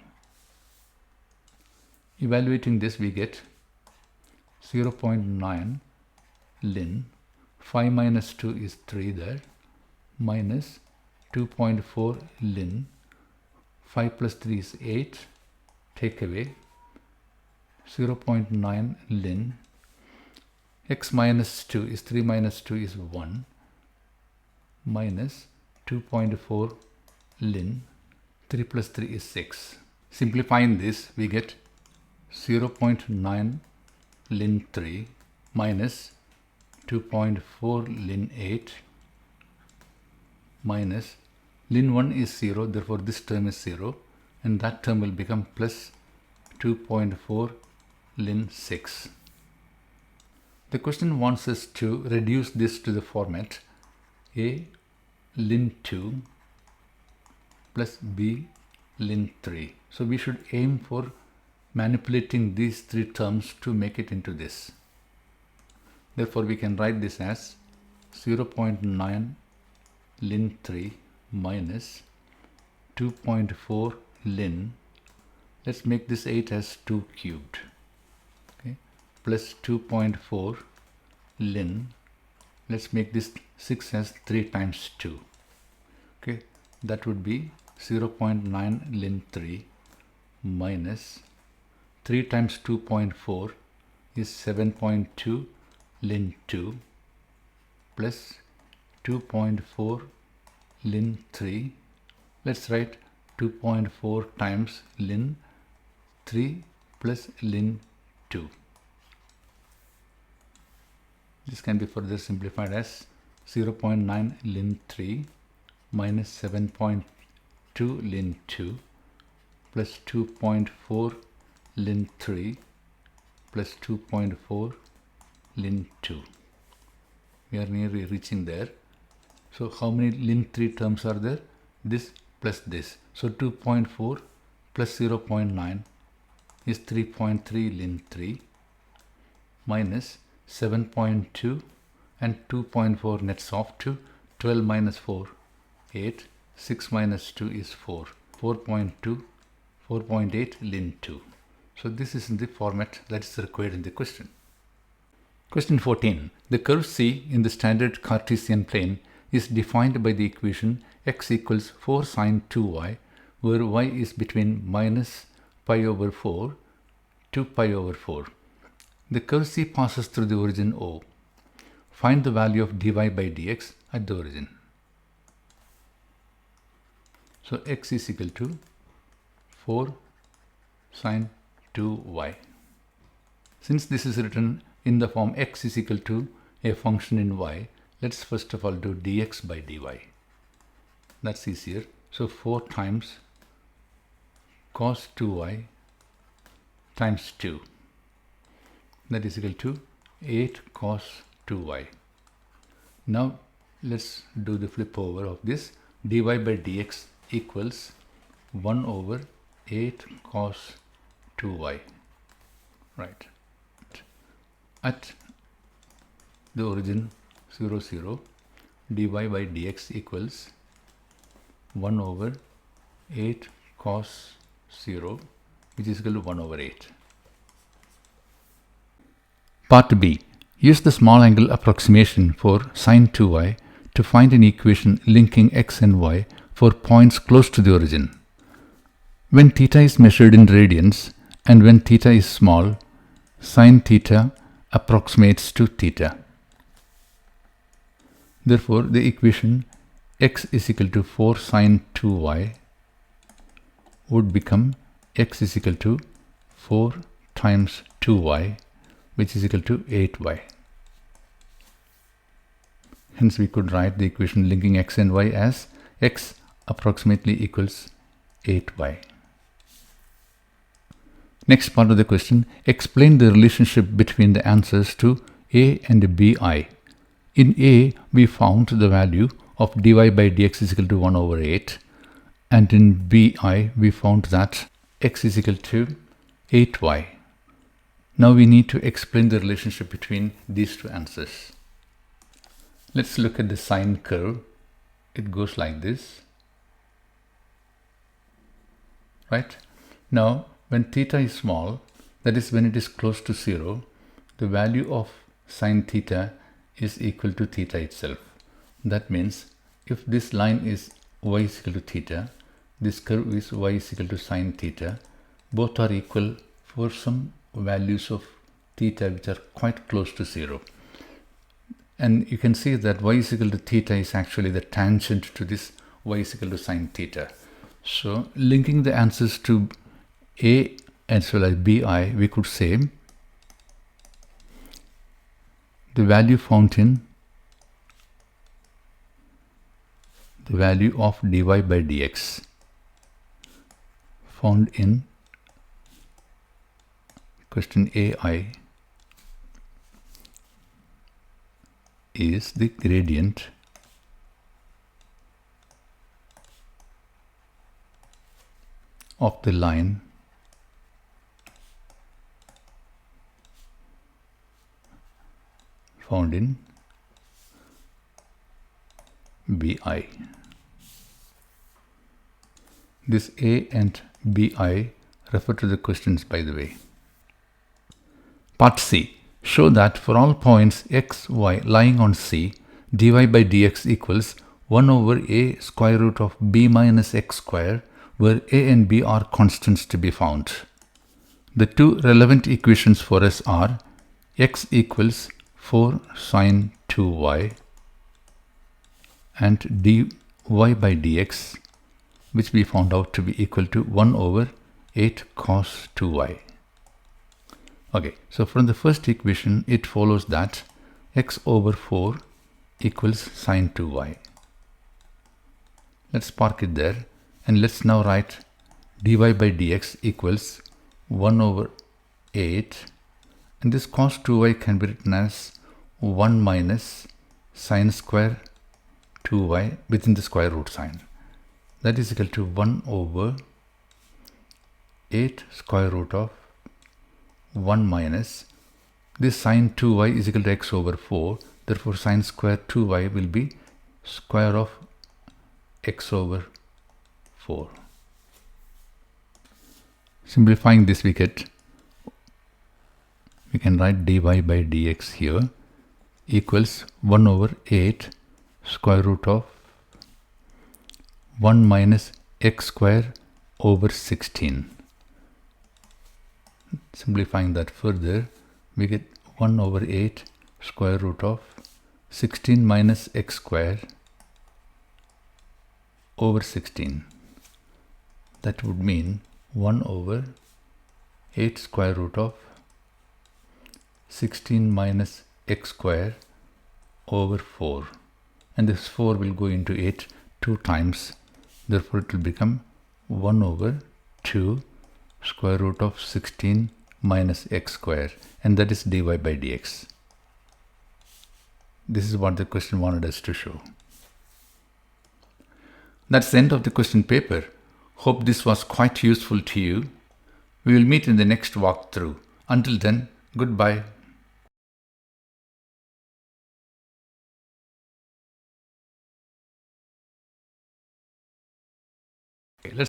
Evaluating this, we get 0.9 ln 5 minus 2 is 3 there, minus 2.4 ln 5 plus 3 is 8, take away 0.9 ln x minus 2 is 3 minus 2 is 1, minus 2.4 ln 3 plus 3 is 6. Simplifying this, we get 0.9 ln 3 minus 2.4 ln 8 minus ln 1 is 0, therefore this term is 0, and that term will become plus 2.4 ln 6. The question wants us to reduce this to the format a ln 2 plus b ln 3. So we should aim for manipulating these three terms to make it into this. Therefore, we can write this as 0.9 ln 3 minus 2.4 ln, let's make this 8 as 2 cubed, okay, plus 2.4 ln, let's make this 6 as 3 times 2, okay, that would be 0.9 ln 3 minus 3 times 2.4 is 7.2 ln 2 plus 2.4 ln 3. Let's write 2.4 times ln 3 plus ln 2. This can be further simplified as 0.9 ln 3 minus 7.2 ln 2 plus 2.4 ln 3 plus 2.4 ln 2. We are nearly reaching there. So how many ln 3 terms are there? This plus this. So 2.4 plus 0.9 is 3.3 ln 3 minus 7.2 and 2.4 nets off to 12 minus 4, 8, 6 minus 2 is 4, 4.2, 4.8 ln 2. So this is in the format that is required in the question. Question 14. The curve C in the standard Cartesian plane is defined by the equation x equals 4 sine 2y, where y is between minus pi over 4 to pi over 4. The curve C passes through the origin O. Find the value of dy by dx at the origin. So x is equal to 4 sine 2y. Since this is written in the form x is equal to a function in y, let's first of all do dx by dy. That's easier. So 4 times cos 2y times 2. That is equal to 8 cos 2y. Now let's do the flip over of this. Dy by dx equals 1 over 8 cos 2y. Right. At the origin 0, 0, dy by dx equals 1 over 8 cos 0, which is equal to 1 over 8. Part B. Use the small angle approximation for sine 2y to find an equation linking x and y for points close to the origin. When theta is measured in radians and when theta is small, sine theta approximates to theta. Therefore, the equation x is equal to 4 sine 2y would become x is equal to 4 times 2y, which is equal to 8y. Hence, we could write the equation linking x and y as x approximately equals 8y. Next part of the question, explain the relationship between the answers to A and BI. In A, we found the value of dy by dx is equal to 1 over 8, and in BI, we found that x is equal to 8y. Now we need to explain the relationship between these two answers. Let's look at the sine curve. It goes like this. Right? Now, when theta is small, that is when it is close to 0, the value of sine theta is equal to theta itself. That means if this line is y is equal to theta, this curve is y is equal to sine theta, both are equal for some values of theta which are quite close to 0. And you can see that y is equal to theta is actually the tangent to this y is equal to sine theta. So linking the answers to A as well as BI, we could say the value found in the value of dy by dx found in question AI is the gradient of the line found in BI. This A and BI refer to the questions, by the way. Part C. Show that for all points x, y lying on C, dy by dx equals 1 over a square root of b minus x square, where a and b are constants to be found. The two relevant equations for us are x equals 4 sine 2y and dy by dx, which we found out to be equal to 1 over 8 cos 2y. Okay, so from the first equation, it follows that x over 4 equals sine 2y. Let's park it there, and let's now write dy by dx equals 1 over 8, and this cos 2y can be written as 1 minus sine square 2y within the square root sign. That is equal to 1 over 8 square root of 1 minus This sine 2y is equal to x over 4. Therefore, sine square 2y will be square of x over 4. Simplifying this, we can write dy by dx here equals 1 over 8 square root of 1 minus x square over 16. Simplifying that further, we get 1 over 8 square root of 16 minus x square over 16. That would mean 1 over 8 square root of 16 minus x square over 4. And this 4 will go into 8 2 times. Therefore, it will become 1 over 2 square root of 16 minus x square. And that is dy by dx. This is what the question wanted us to show. That's the end of the question paper. Hope this was quite useful to you. We will meet in the next walkthrough. Until then, goodbye.